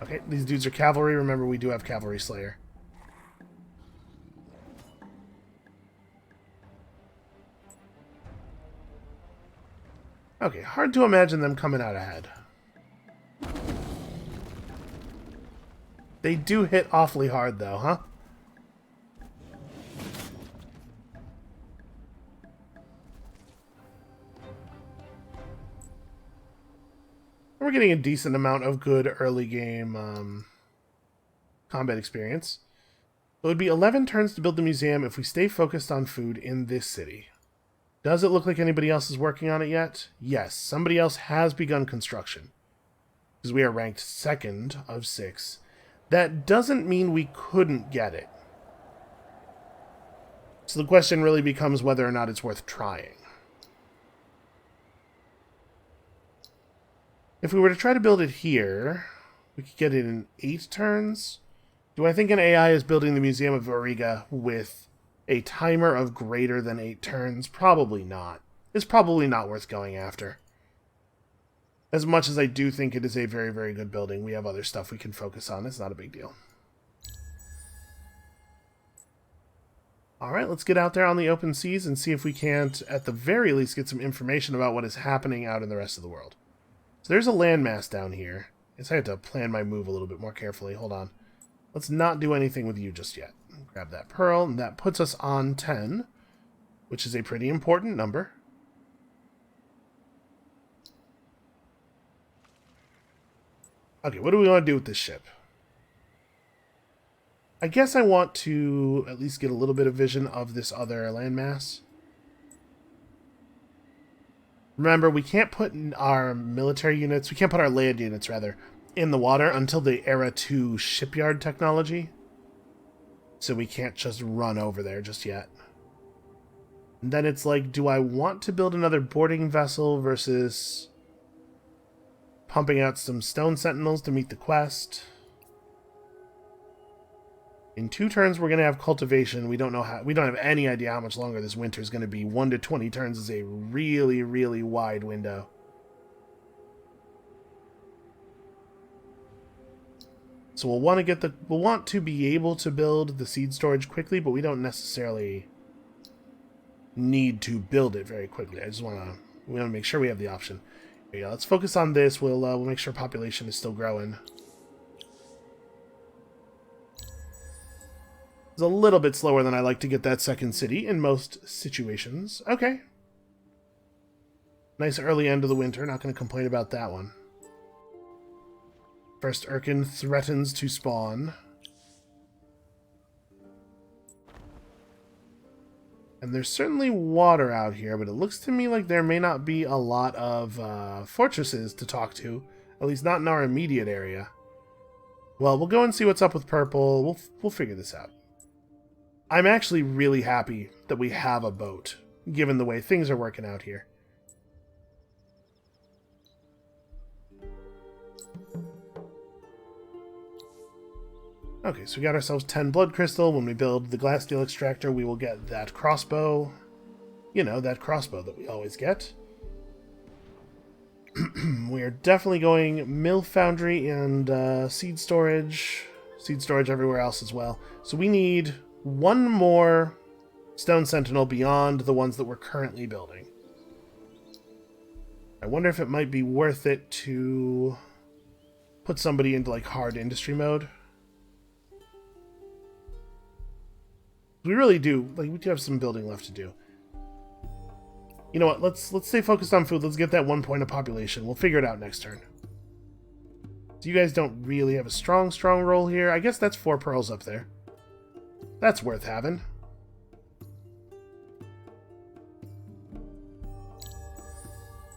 Okay, these dudes are cavalry. Remember, we do have Cavalry Slayer. Okay, hard to imagine them coming out ahead. They do hit awfully hard, though, huh? We're getting a decent amount of good early game combat experience. It would be 11 turns to build the museum if we stay focused on food in this city. Does it look like anybody else is working on it yet? Yes, somebody else has begun construction. Because we are ranked 2nd of 6. That doesn't mean we couldn't get it. So the question really becomes whether or not it's worth trying. If we were to try to build it here, we could get it in 8 turns. Do I think an AI is building the Museum of Auriga with a timer of greater than 8 turns? Probably not. It's probably not worth going after. As much as I do think it is a very, very good building, we have other stuff we can focus on. It's not a big deal. Alright, let's get out there on the open seas and see if we can't, at the very least, get some information about what is happening out in the rest of the world. So there's a landmass down here. I guess I have to plan my move a little bit more carefully. Hold on. Let's not do anything with you just yet. Grab that pearl, and that puts us on 10, which is a pretty important number. Okay, what do we want to do with this ship? I guess I want to at least get a little bit of vision of this other landmass. Remember, we can't put our military units, we can't put our land units, rather, in the water until the Era 2 shipyard technology. So we can't just run over there just yet. And then it's like, do I want to build another boarding vessel versus pumping out some stone sentinels to meet the quest? In 2 turns, we're going to have cultivation. We don't have any idea how much longer this winter is going to be. 1 to 20 turns is a really, really wide window. So we'll want to be able to build the seed storage quickly, but we don't necessarily need to build it very quickly. We want to make sure we have the option. Here you go. Let's focus on this. We'll make sure population is still growing. It's a little bit slower than I like to get that second city in most situations. Okay. Nice early end of the winter. Not going to complain about that one. First Urkan threatens to spawn. And there's certainly water out here, but it looks to me like there may not be a lot of fortresses to talk to. At least not in our immediate area. Well, we'll go and see what's up with purple. We'll figure this out. I'm actually really happy that we have a boat, given the way things are working out here. Okay, so we got ourselves 10 blood crystal. When we build the glass steel extractor, we will get that crossbow. you know, that crossbow that we always get. We are definitely going mill foundry and seed storage. Seed storage everywhere else as well. So we need one more stone sentinel beyond the ones that we're currently building. I wonder if it might be worth it to put somebody into like hard industry mode. We really do, like, we do have some building left to do. You know what, let's stay focused on food. Let's get that 1 point of population. We'll figure it out next turn. So you guys don't really have a strong role here. I guess that's 4 pearls up there. That's worth having.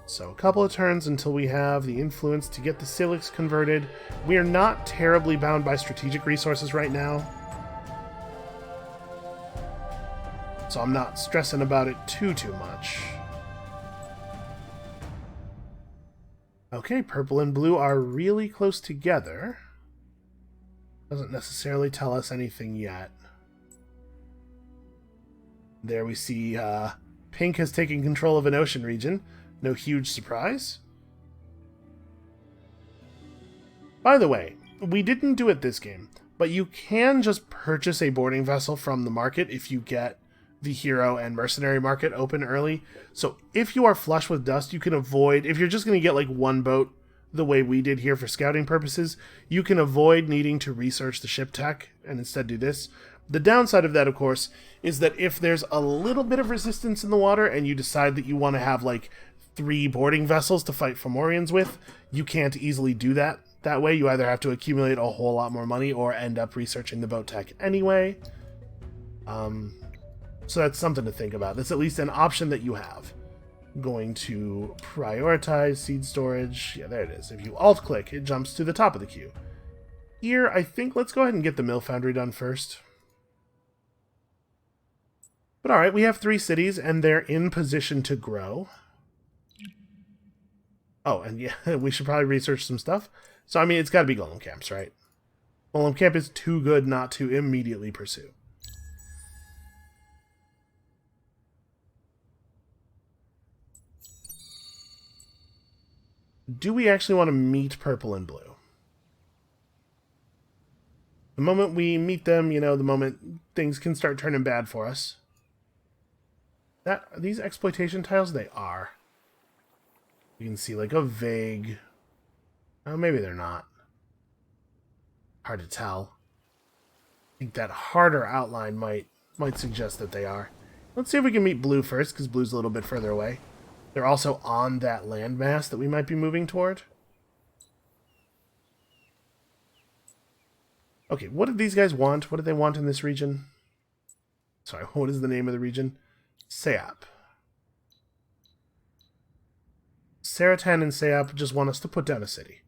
So a couple of turns until we have the influence to get the Silix converted. We are not terribly bound by strategic resources right now, so I'm not stressing about it too much. Okay, purple and blue are really close together. Doesn't necessarily tell us anything yet. There we see pink has taken control of an ocean region. No huge surprise. By the way, we didn't do it this game, but you can just purchase a boarding vessel from the market if you get the hero and mercenary market open early. So if you are flush with dust, you can avoid, if you're just going to get like one boat the way we did here for scouting purposes, you can avoid needing to research the ship tech and instead do this. The downside of that, of course, is that if there's a little bit of resistance in the water and you decide that you want to have like 3 boarding vessels to fight Fomorians with, you can't easily do that way. You either have to accumulate a whole lot more money or end up researching the boat tech anyway. So that's something to think about. That's at least an option that you have. I'm going to prioritize seed storage. Yeah, there it is. If you alt-click, it jumps to the top of the queue. Here, I think let's go ahead and get the mill foundry done first. But alright, we have 3 cities, and they're in position to grow. Oh, and yeah, we should probably research some stuff. So, I mean, it's got to be golem camps, right? Golem camp is too good not to immediately pursue. Do we actually want to meet purple and blue? The moment we meet them, you know, the moment things can start turning bad for us. Are these exploitation tiles? They are. You can see like a vague... Oh, maybe they're not. Hard to tell. I think that harder outline might suggest that they are. Let's see if we can meet blue first, because blue's a little bit further away. They're also on that landmass that we might be moving toward. Okay, what did these guys want? What did they want in this region? Sorry, what is the name of the region? Seap. Seratan and Seap just want us to put down a city.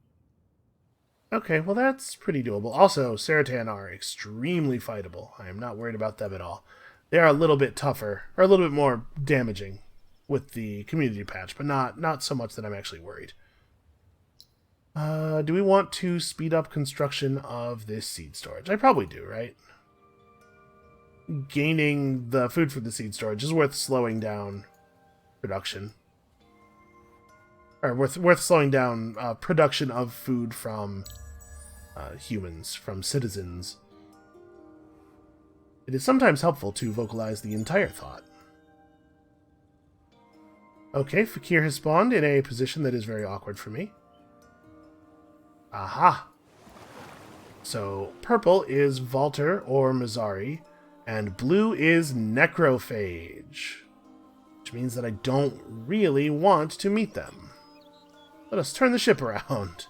Okay, well that's pretty doable. Also, Seratan are extremely fightable. I am not worried about them at all. They are a little bit tougher, or a little bit more damaging with the community patch, but not so much that I'm actually worried. Do we want to speed up construction of this seed storage? I probably do, right? Gaining the food for the seed storage is worth slowing down production. Or worth slowing down production of food from humans, from citizens. It is sometimes helpful to vocalize the entire thought. Okay, Fakir has spawned in a position that is very awkward for me. Aha! So, purple is Valter or Mazari, and blue is Necrophage, which means that I don't really want to meet them. Let us turn the ship around.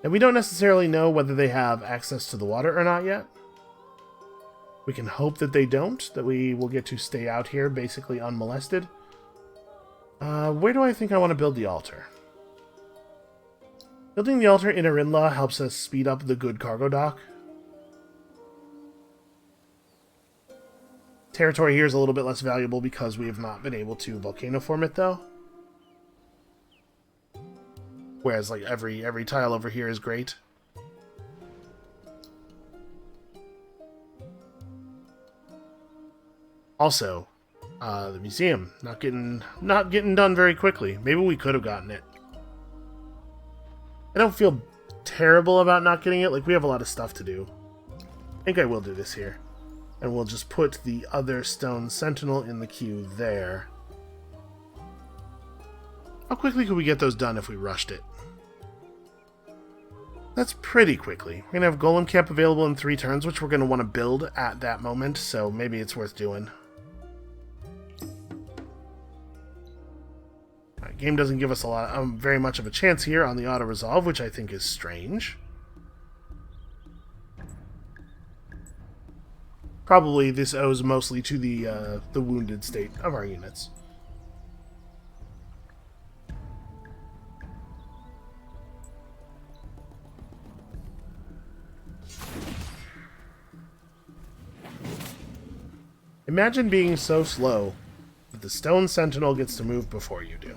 And we don't necessarily know whether they have access to the water or not yet. We can hope that they don't, that we will get to stay out here basically unmolested. Where do I think I want to build the altar? Building the altar in Arinla helps us speed up the good cargo dock. Territory here is a little bit less valuable because we have not been able to volcano form it, though. Whereas, like, every tile over here is great. Also, The museum. Not getting done very quickly. Maybe we could have gotten it. I don't feel terrible about not getting it. Like, we have a lot of stuff to do. I think I will do this here. And we'll just put the other stone sentinel in the queue there. How quickly could we get those done if we rushed it? That's pretty quickly. We're going to have Golem Camp available in 3 turns, which we're going to want to build at that moment, so maybe it's worth doing. Right, game doesn't give us very much of a chance here on the auto-resolve, which I think is strange. Probably this owes mostly to the wounded state of our units. Imagine being so slow that the stone sentinel gets to move before you do.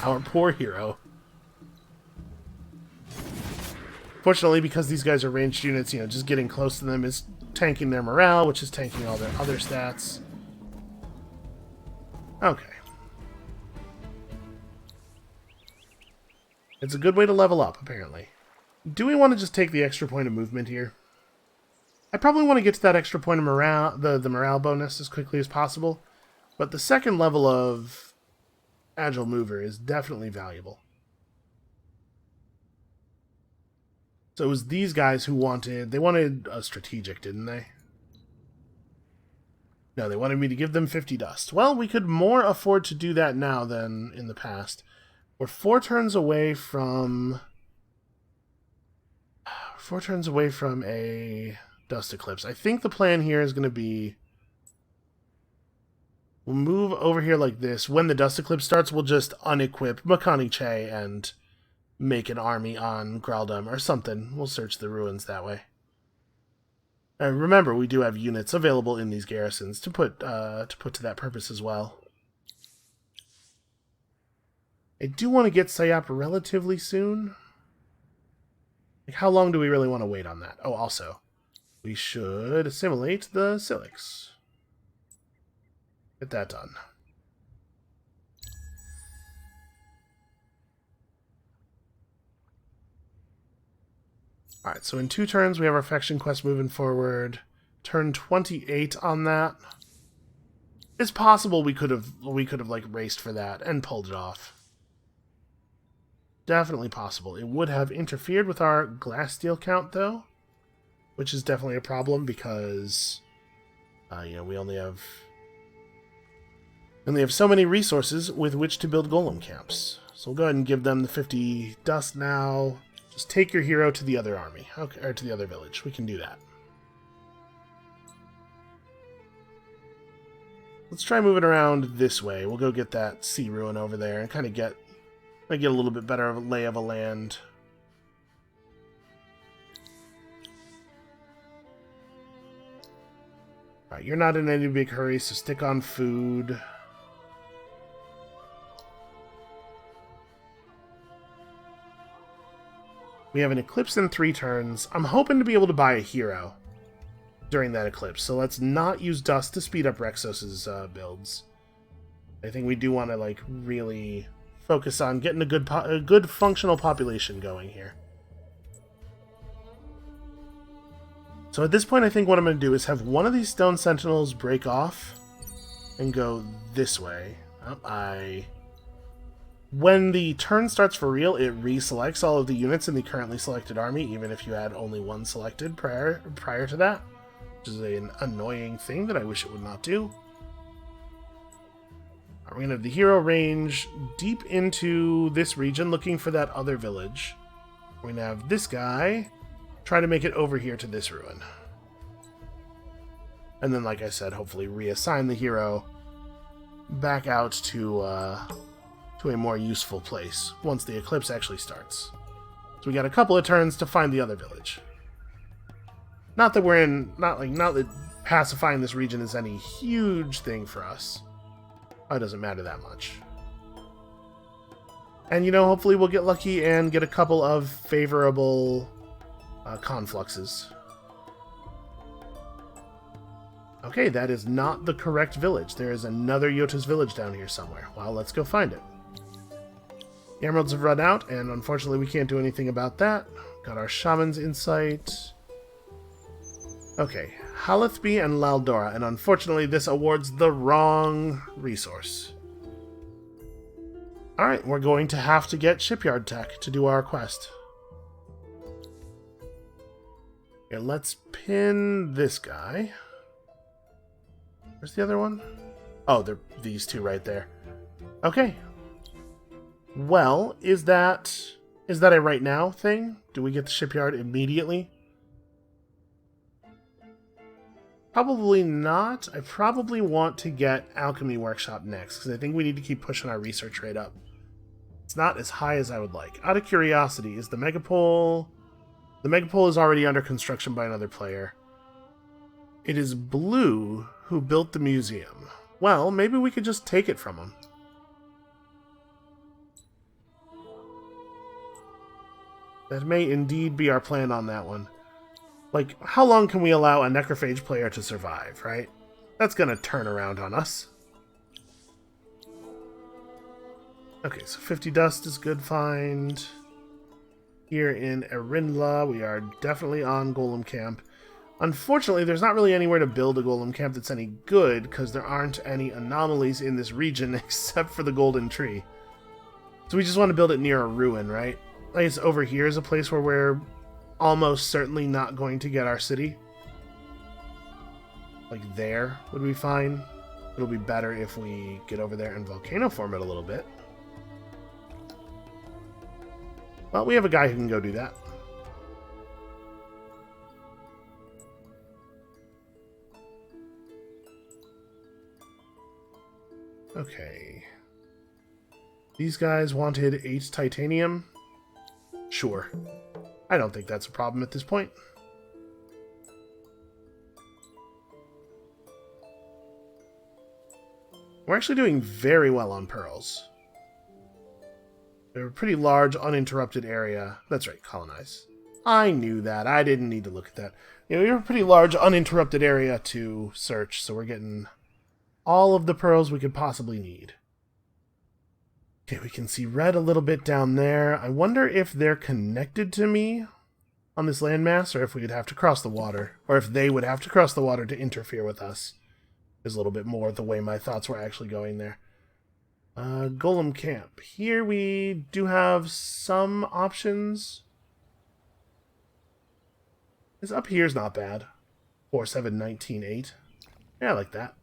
Our poor hero. Fortunately, because these guys are ranged units, you know, just getting close to them is tanking their morale, which is tanking all their other stats. Okay. It's a good way to level up, apparently. Do we want to just take the extra point of movement here? I probably want to get to that extra point of morale, the morale bonus, as quickly as possible. But the second level of Agile Mover is definitely valuable. So it was these guys who wanted a strategic, didn't they? No, they wanted me to give them 50 dust. Well, we could more afford to do that now than in the past. We're 4 turns away from a dust eclipse. I think the plan here is going to be we'll move over here like this. When the dust eclipse starts, we'll just unequip Makani Che and make an army on Graldum or something. We'll search the ruins that way. And remember, we do have units available in these garrisons to put to that purpose as well. I do want to get Sayap relatively soon. Like, how long do we really want to wait on that? Oh, also, we should assimilate the Silix. Get that done. Alright, so in 2 turns we have our faction quest moving forward. Turn 28 on that. It's possible we could have like raced for that and pulled it off. Definitely possible. It would have interfered with our glass steel count, though, which is definitely a problem because, you know, we only have so many resources with which to build golem camps. So we'll go ahead and give them the 50 dust now. Just take your hero to the other army, okay, or to the other village. We can do that. Let's try moving around this way. We'll go get that sea ruin over there and kind of get a little bit better of a lay of a land. Alright, you're not in any big hurry, so stick on food. We have an eclipse in 3 turns. I'm hoping to be able to buy a hero during that eclipse, so let's not use dust to speed up Rexos's builds. I think we do want to, like, really focus on getting a good functional population going here. So at this point, I think what I'm going to do is have one of these stone sentinels break off and go this way. When the turn starts for real, it reselects all of the units in the currently selected army, even if you had only one selected prior to that, which is an annoying thing that I wish it would not do. We're going to have the hero range deep into this region looking for that other village. We're going to have this guy try to make it over here to this ruin. And then, like I said, hopefully reassign the hero back out to a more useful place once the eclipse actually starts. So we got a couple of turns to find the other village. Not that pacifying this region is any huge thing for us. Oh, it doesn't matter that much. And, you know, hopefully we'll get lucky and get a couple of favorable confluxes. Okay, that is not the correct village. There is another Yota's village down here somewhere. Well, let's go find it. The emeralds have run out, and unfortunately we can't do anything about that. Got our shaman's insight. Okay, Halithby and Laldora, and unfortunately this awards the wrong resource. Alright, we're going to have to get shipyard tech to do our quest. Here, let's pin this guy. Where's the other one? Oh, they're these two right there. Okay. Well, is that a right now thing? Do we get the shipyard immediately? Probably not. I probably want to get Alchemy Workshop next, because I think we need to keep pushing our research rate up. It's not as high as I would like. Out of curiosity, is the Megapole... The Megapole is already under construction by another player. It is Blue who built the museum. Well, maybe we could just take it from him. That may indeed be our plan on that one. Like, how long can we allow a Necrophage player to survive, right? That's gonna turn around on us. Okay, so 50 dust is good find. Here in Erinla, we are definitely on Golem Camp. Unfortunately, there's not really anywhere to build a Golem Camp that's any good, because there aren't any anomalies in this region except for the Golden Tree. So we just want to build it near a ruin, right? I guess over here is a place where we're almost certainly not going to get our city. Like there would be fine. It'll be better if we get over there and volcano form it a little bit. Well, we have a guy who can go do that. Okay. These guys wanted 8 titanium. Sure. I don't think that's a problem at this point. We're actually doing very well on pearls. They're a pretty large, uninterrupted area. That's right, colonize. I knew that. I didn't need to look at that. You know, we have a pretty large, uninterrupted area to search, so we're getting all of the pearls we could possibly need. Okay, we can see red a little bit down there. I wonder if they're connected to me on this landmass, or if we'd have to cross the water, or if they would have to cross the water to interfere with us. Is a little bit more the way my thoughts were actually going there. Golem Camp. Here we do have some options. This up here is not bad. 47198. Yeah, I like that.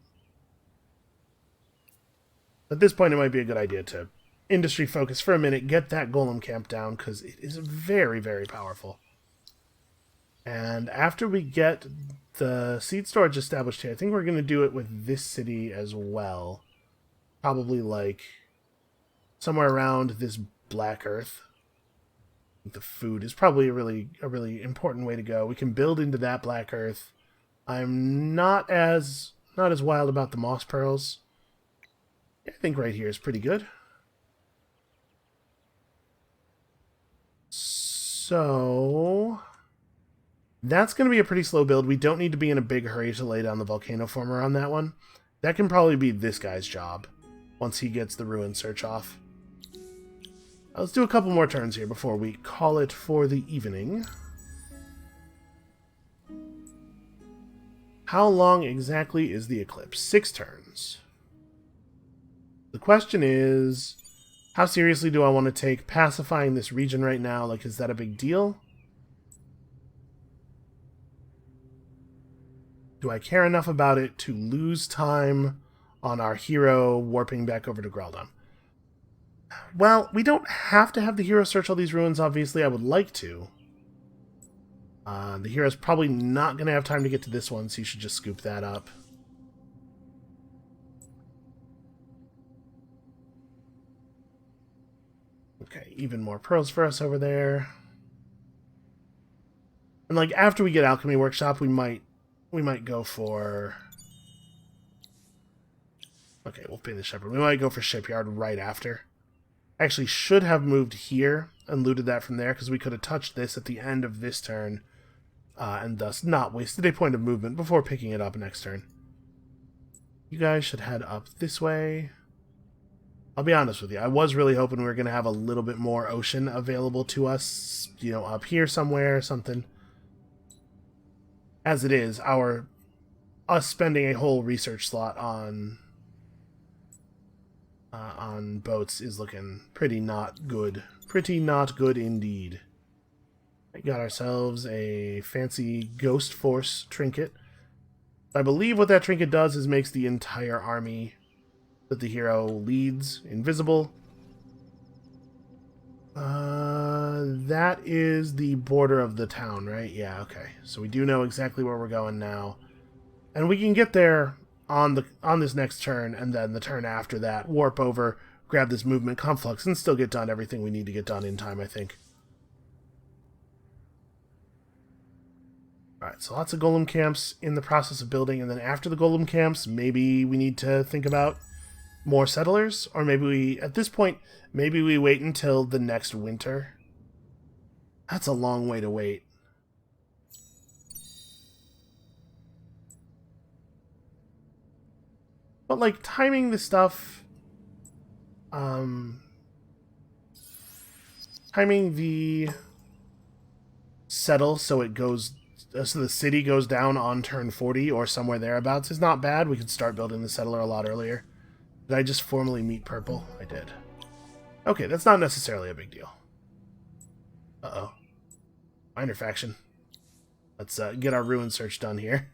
At this point, it might be a good idea to industry focus for a minute, get that Golem Camp down, because it is very, very powerful. And after we get the seed storage established here, I think we're going to do it with this city as well. Probably like somewhere around this Black Earth. The food is probably a really important way to go. We can build into that Black Earth. I'm not as wild about the moss pearls. I think right here is pretty good. So that's going to be a pretty slow build. We don't need to be in a big hurry to lay down the volcano former on that one. That can probably be this guy's job once he gets the ruin search off. Let's do a couple more turns here before we call it for the evening. How long exactly is the eclipse? 6 turns. The question is, how seriously do I want to take pacifying this region right now? Like, is that a big deal? Do I care enough about it to lose time on our hero warping back over to Graldam? Well, we don't have to have the hero search all these ruins, obviously. I would like to. The hero's probably not going to have time to get to this one, so you should just scoop that up. Okay, even more pearls for us over there. And like after we get Alchemy Workshop, we might go for... Okay, we'll pay the Shepherd. We might go for Shipyard right after. Actually should have moved here and looted that from there, because we could have touched this at the end of this turn, and thus not wasted a point of movement before picking it up next turn. You guys should head up this way. I'll be honest with you, I was really hoping we were going to have a little bit more ocean available to us, you know, up here somewhere or something. As it is, us spending a whole research slot on boats is looking pretty not good. Pretty not good indeed. We got ourselves a fancy Ghost Force trinket. I believe what that trinket does is makes the entire army that the hero leads invisible. That is the border of the town, right? Yeah, okay. So we do know exactly where we're going now. And we can get there on this next turn, and then the turn after that, warp over, grab this movement conflux, and still get done everything we need to get done in time, I think. Alright, so lots of golem camps in the process of building, and then after the golem camps, maybe we need to think about more settlers, or maybe we, at this point, maybe we wait until the next winter. That's a long way to wait. But, like, timing the stuff, timing the settle so it goes, so the city goes down on turn 40 or somewhere thereabouts is not bad. We could start building the settler a lot earlier. Did I just formally meet purple? I did. Okay, that's not necessarily a big deal. Uh-oh. Minor faction. Let's get our ruin search done here.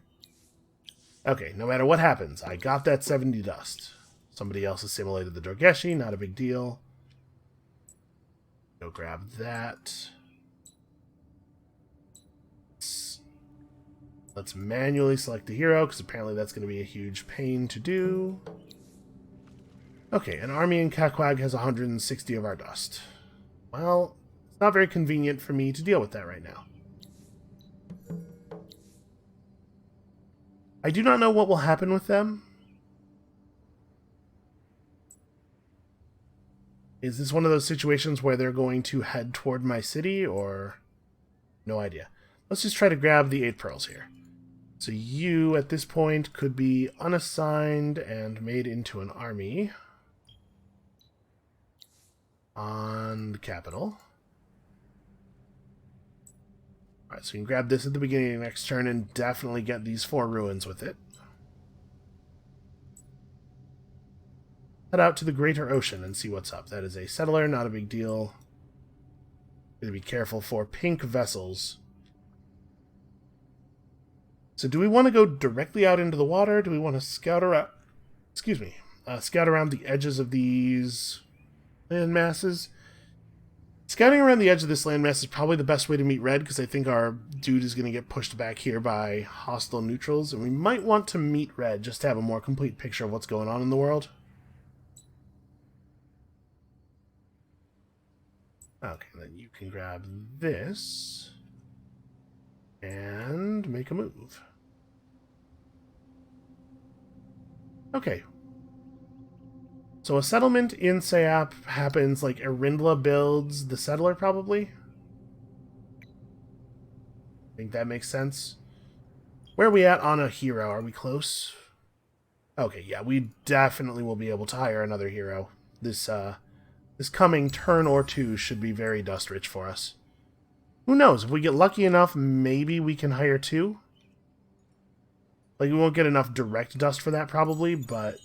Okay, no matter what happens, I got that 70 dust. Somebody else assimilated the Dorgeshi, not a big deal. Go grab that. Let's manually select the hero, because apparently that's going to be a huge pain to do. Okay, an army in Kakwag has 160 of our dust. Well, it's not very convenient for me to deal with that right now. I do not know what will happen with them. Is this one of those situations where they're going to head toward my city, or... No idea. Let's just try to grab the 8 pearls here. So you, at this point, could be unassigned and made into an army on the capital. Alright, so you can grab this at the beginning of next turn and definitely get these 4 ruins with it. Head out to the Greater Ocean and see what's up. That is a settler, not a big deal. Gotta be careful for pink vessels. So do we want to go directly out into the water? Do we want to scout around... Excuse me. Scout around the edges of these land masses? Scouting around the edge of this landmass is probably the best way to meet red, because I think our dude is going to get pushed back here by hostile neutrals, and we might want to meet red just to have a more complete picture of what's going on in the world. Okay, then you can grab this and make a move. Okay. So a settlement in Sayap happens, like Erindla builds the settler, probably? I think that makes sense. Where are we at on a hero? Are we close? Okay, yeah, we definitely will be able to hire another hero. This coming turn or two should be very dust-rich for us. Who knows? If we get lucky enough, maybe we can hire 2? Like, we won't get enough direct dust for that, probably, but...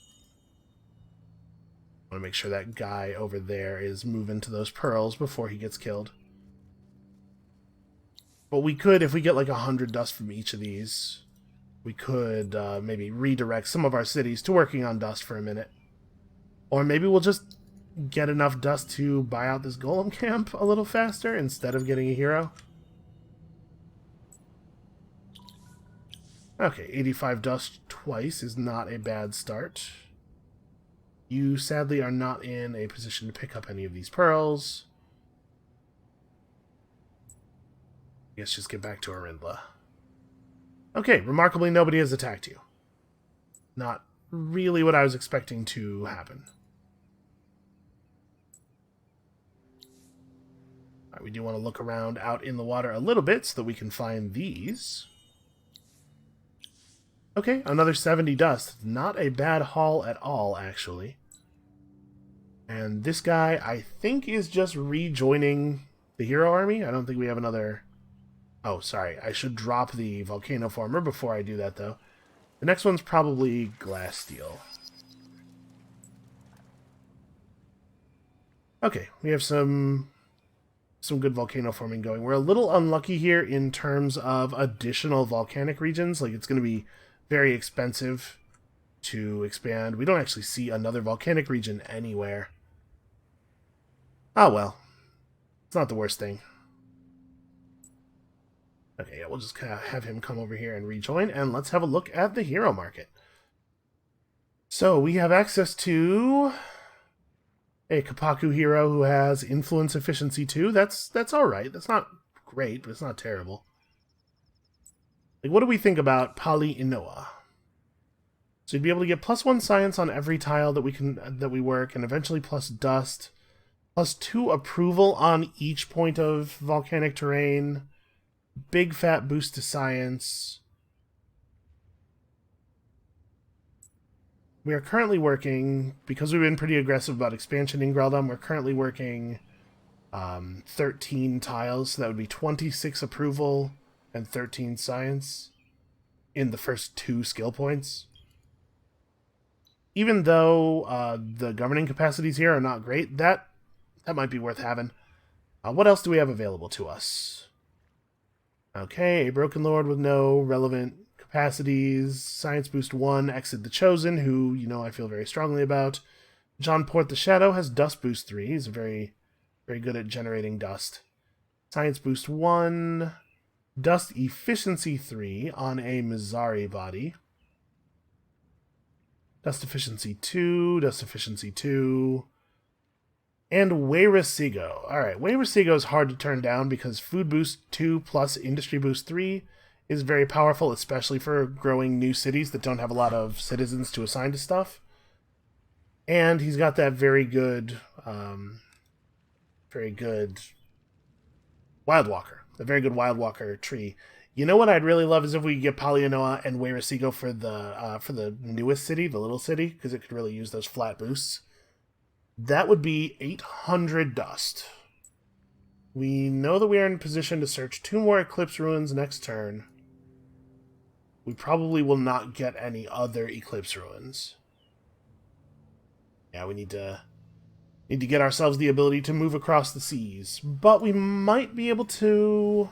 I want to make sure that guy over there is moving to those pearls before he gets killed. But we could, if we get like 100 dust from each of these, we could maybe redirect some of our cities to working on dust for a minute. Or maybe we'll just get enough dust to buy out this golem camp a little faster instead of getting a hero. Okay, 85 dust twice is not a bad start. You, sadly, are not in a position to pick up any of these pearls. I guess just get back to Erindla. Okay, remarkably, nobody has attacked you. Not really what I was expecting to happen. All right, we do want to look around out in the water a little bit so that we can find these. Okay, another 70 dust. Not a bad haul at all, actually. And this guy, I think, is just rejoining the hero army. I don't think we have another... Oh, sorry. I should drop the volcano former before I do that, though. The next one's probably glass steel. Okay, we have some good volcano forming going. We're a little unlucky here in terms of additional volcanic regions. Like, it's going to be very expensive to expand. We don't actually see another volcanic region anywhere. Oh, well. It's not the worst thing. Okay, yeah, we'll just kind of have him come over here and rejoin, and let's have a look at the hero market. So, we have access to a Kapaku hero who has influence efficiency 2. That's alright. That's not great, but it's not terrible. Like, what do we think about Pali Inoa? So you'd be able to get +1 science on every tile that we work, and eventually plus dust. +2 approval on each point of volcanic terrain. Big fat boost to science. We are currently working, because we've been pretty aggressive about expansion in Greldom, we're currently working 13 tiles, so that would be 26 approval and 13 science in the first 2 skill points. Even though the governing capacities here are not great, that might be worth having. What else do we have available to us? Okay, a Broken Lord with no relevant capacities. Science Boost 1, Exit the Chosen, who, you know, I feel very strongly about. John Port the Shadow has Dust Boost 3. He's very, very good at generating dust. Science Boost 1, Dust Efficiency 3 on a Mizari body. Dust Efficiency 2, Dust Efficiency 2, and Weirasigo. Alright, Weirasigo is hard to turn down because Food Boost 2 plus Industry Boost 3 is very powerful, especially for growing new cities that don't have a lot of citizens to assign to stuff. And he's got that very good Wildwalker. A very good Wildwalker tree. You know what I'd really love is if we could get Polyanoa and Weirasigo for the newest city, the little city, because it could really use those flat boosts. That would be 800 dust. We know that we are in position to search 2 more Eclipse Ruins next turn. We probably will not get any other Eclipse Ruins. Yeah, we need to get ourselves the ability to move across the seas. But we might be able to...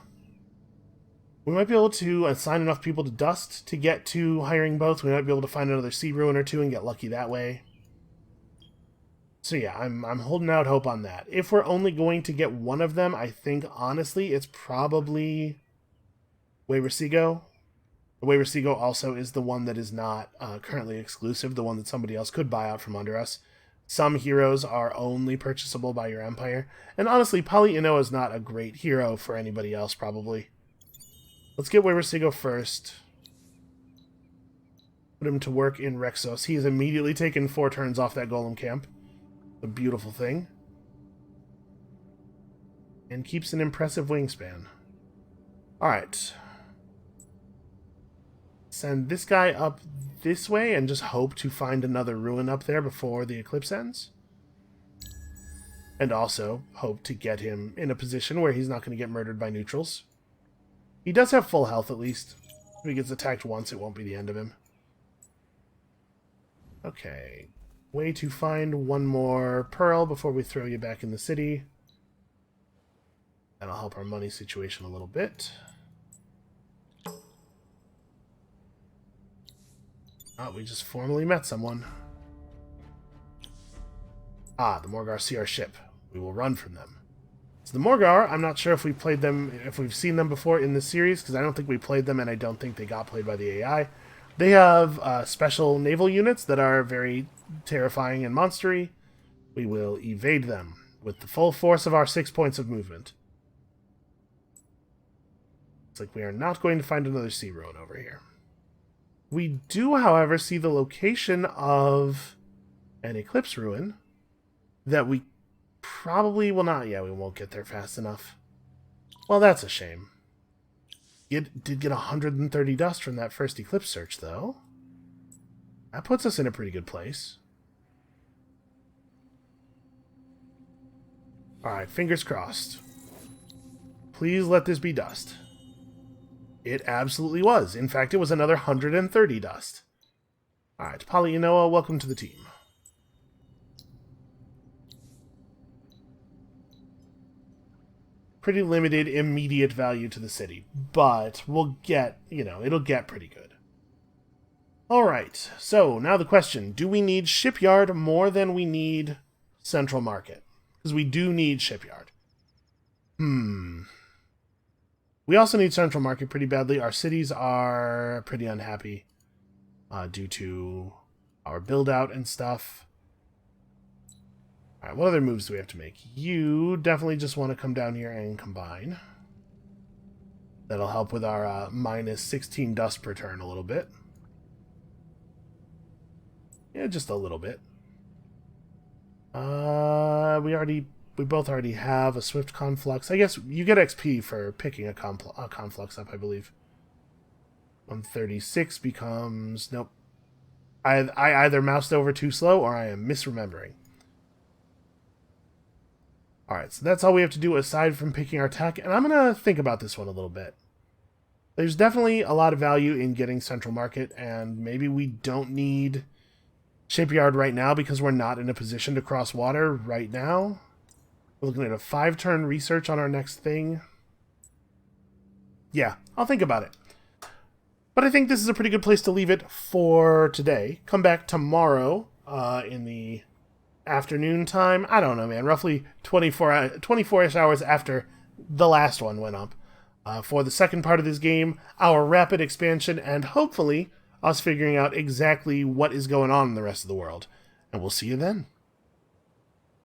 assign enough people to dust to get to hiring both. We might be able to find another sea ruin or 2 and get lucky that way. So yeah, I'm holding out hope on that. If we're only going to get one of them, I think, honestly, it's probably Weirasigo. Weirasigo also is the one that is not currently exclusive, the one that somebody else could buy out from under us. Some heroes are only purchasable by your empire. And honestly, Pali Inoa is not a great hero for anybody else, probably. Let's get Weirasigo first. Put him to work in Rexos. He has immediately taken 4 turns off that golem camp. A beautiful thing. And keeps an impressive wingspan. Alright. Send this guy up this way and just hope to find another ruin up there before the eclipse ends. And also hope to get him in a position where he's not going to get murdered by neutrals. He does have full health, at least. If he gets attacked once, it won't be the end of him. Okay. Way to find one more pearl before we throw you back in the city. That'll help our money situation a little bit. Oh, we just formally met someone. Ah, the Morgar see our ship. We will run from them. So the Morgar, I'm not sure if we played them, if we've seen them before in this series, because I don't think we played them, and I don't think they got played by the AI. They have special naval units that are very terrifying and monstery. We will evade them with the full force of our 6 points of movement. It's like we are not going to find another sea ruin over here. We do, however, see the location of an eclipse ruin that we probably will not... Yeah, we won't get there fast enough. Well, that's a shame. It did get 130 dust from that first Eclipse search, though. That puts us in a pretty good place. Alright, fingers crossed. Please let this be dust. It absolutely was. In fact, it was another 130 dust. Alright, Polyanoa, welcome to the team. Pretty limited immediate value to the city, but we'll get, it'll get pretty good. Alright, so now the question, do we need Shipyard more than we need Central Market? Because we do need Shipyard. We also need Central Market pretty badly. Our cities are pretty unhappy due to our build-out and stuff. Alright, what other moves do we have to make? You definitely just want to come down here and combine. That'll help with our minus 16 dust per turn a little bit. Yeah, just a little bit. We both already have a Swift Conflux. I guess you get XP for picking a Conflux up, I believe. 136 becomes... Nope. I either moused over too slow or I am misremembering. Alright, so that's all we have to do aside from picking our tech, and I'm going to think about this one a little bit. There's definitely a lot of value in getting Central Market, and maybe we don't need Shipyard right now because we're not in a position to cross water right now. We're looking at a 5-turn research on our next thing. Yeah, I'll think about it. But I think this is a pretty good place to leave it for today. Come back tomorrow in the afternoon time. I don't know, man. Roughly 24-ish hours after the last one went up. For the second part of this game, our rapid expansion, and hopefully us figuring out exactly what is going on in the rest of the world. And we'll see you then.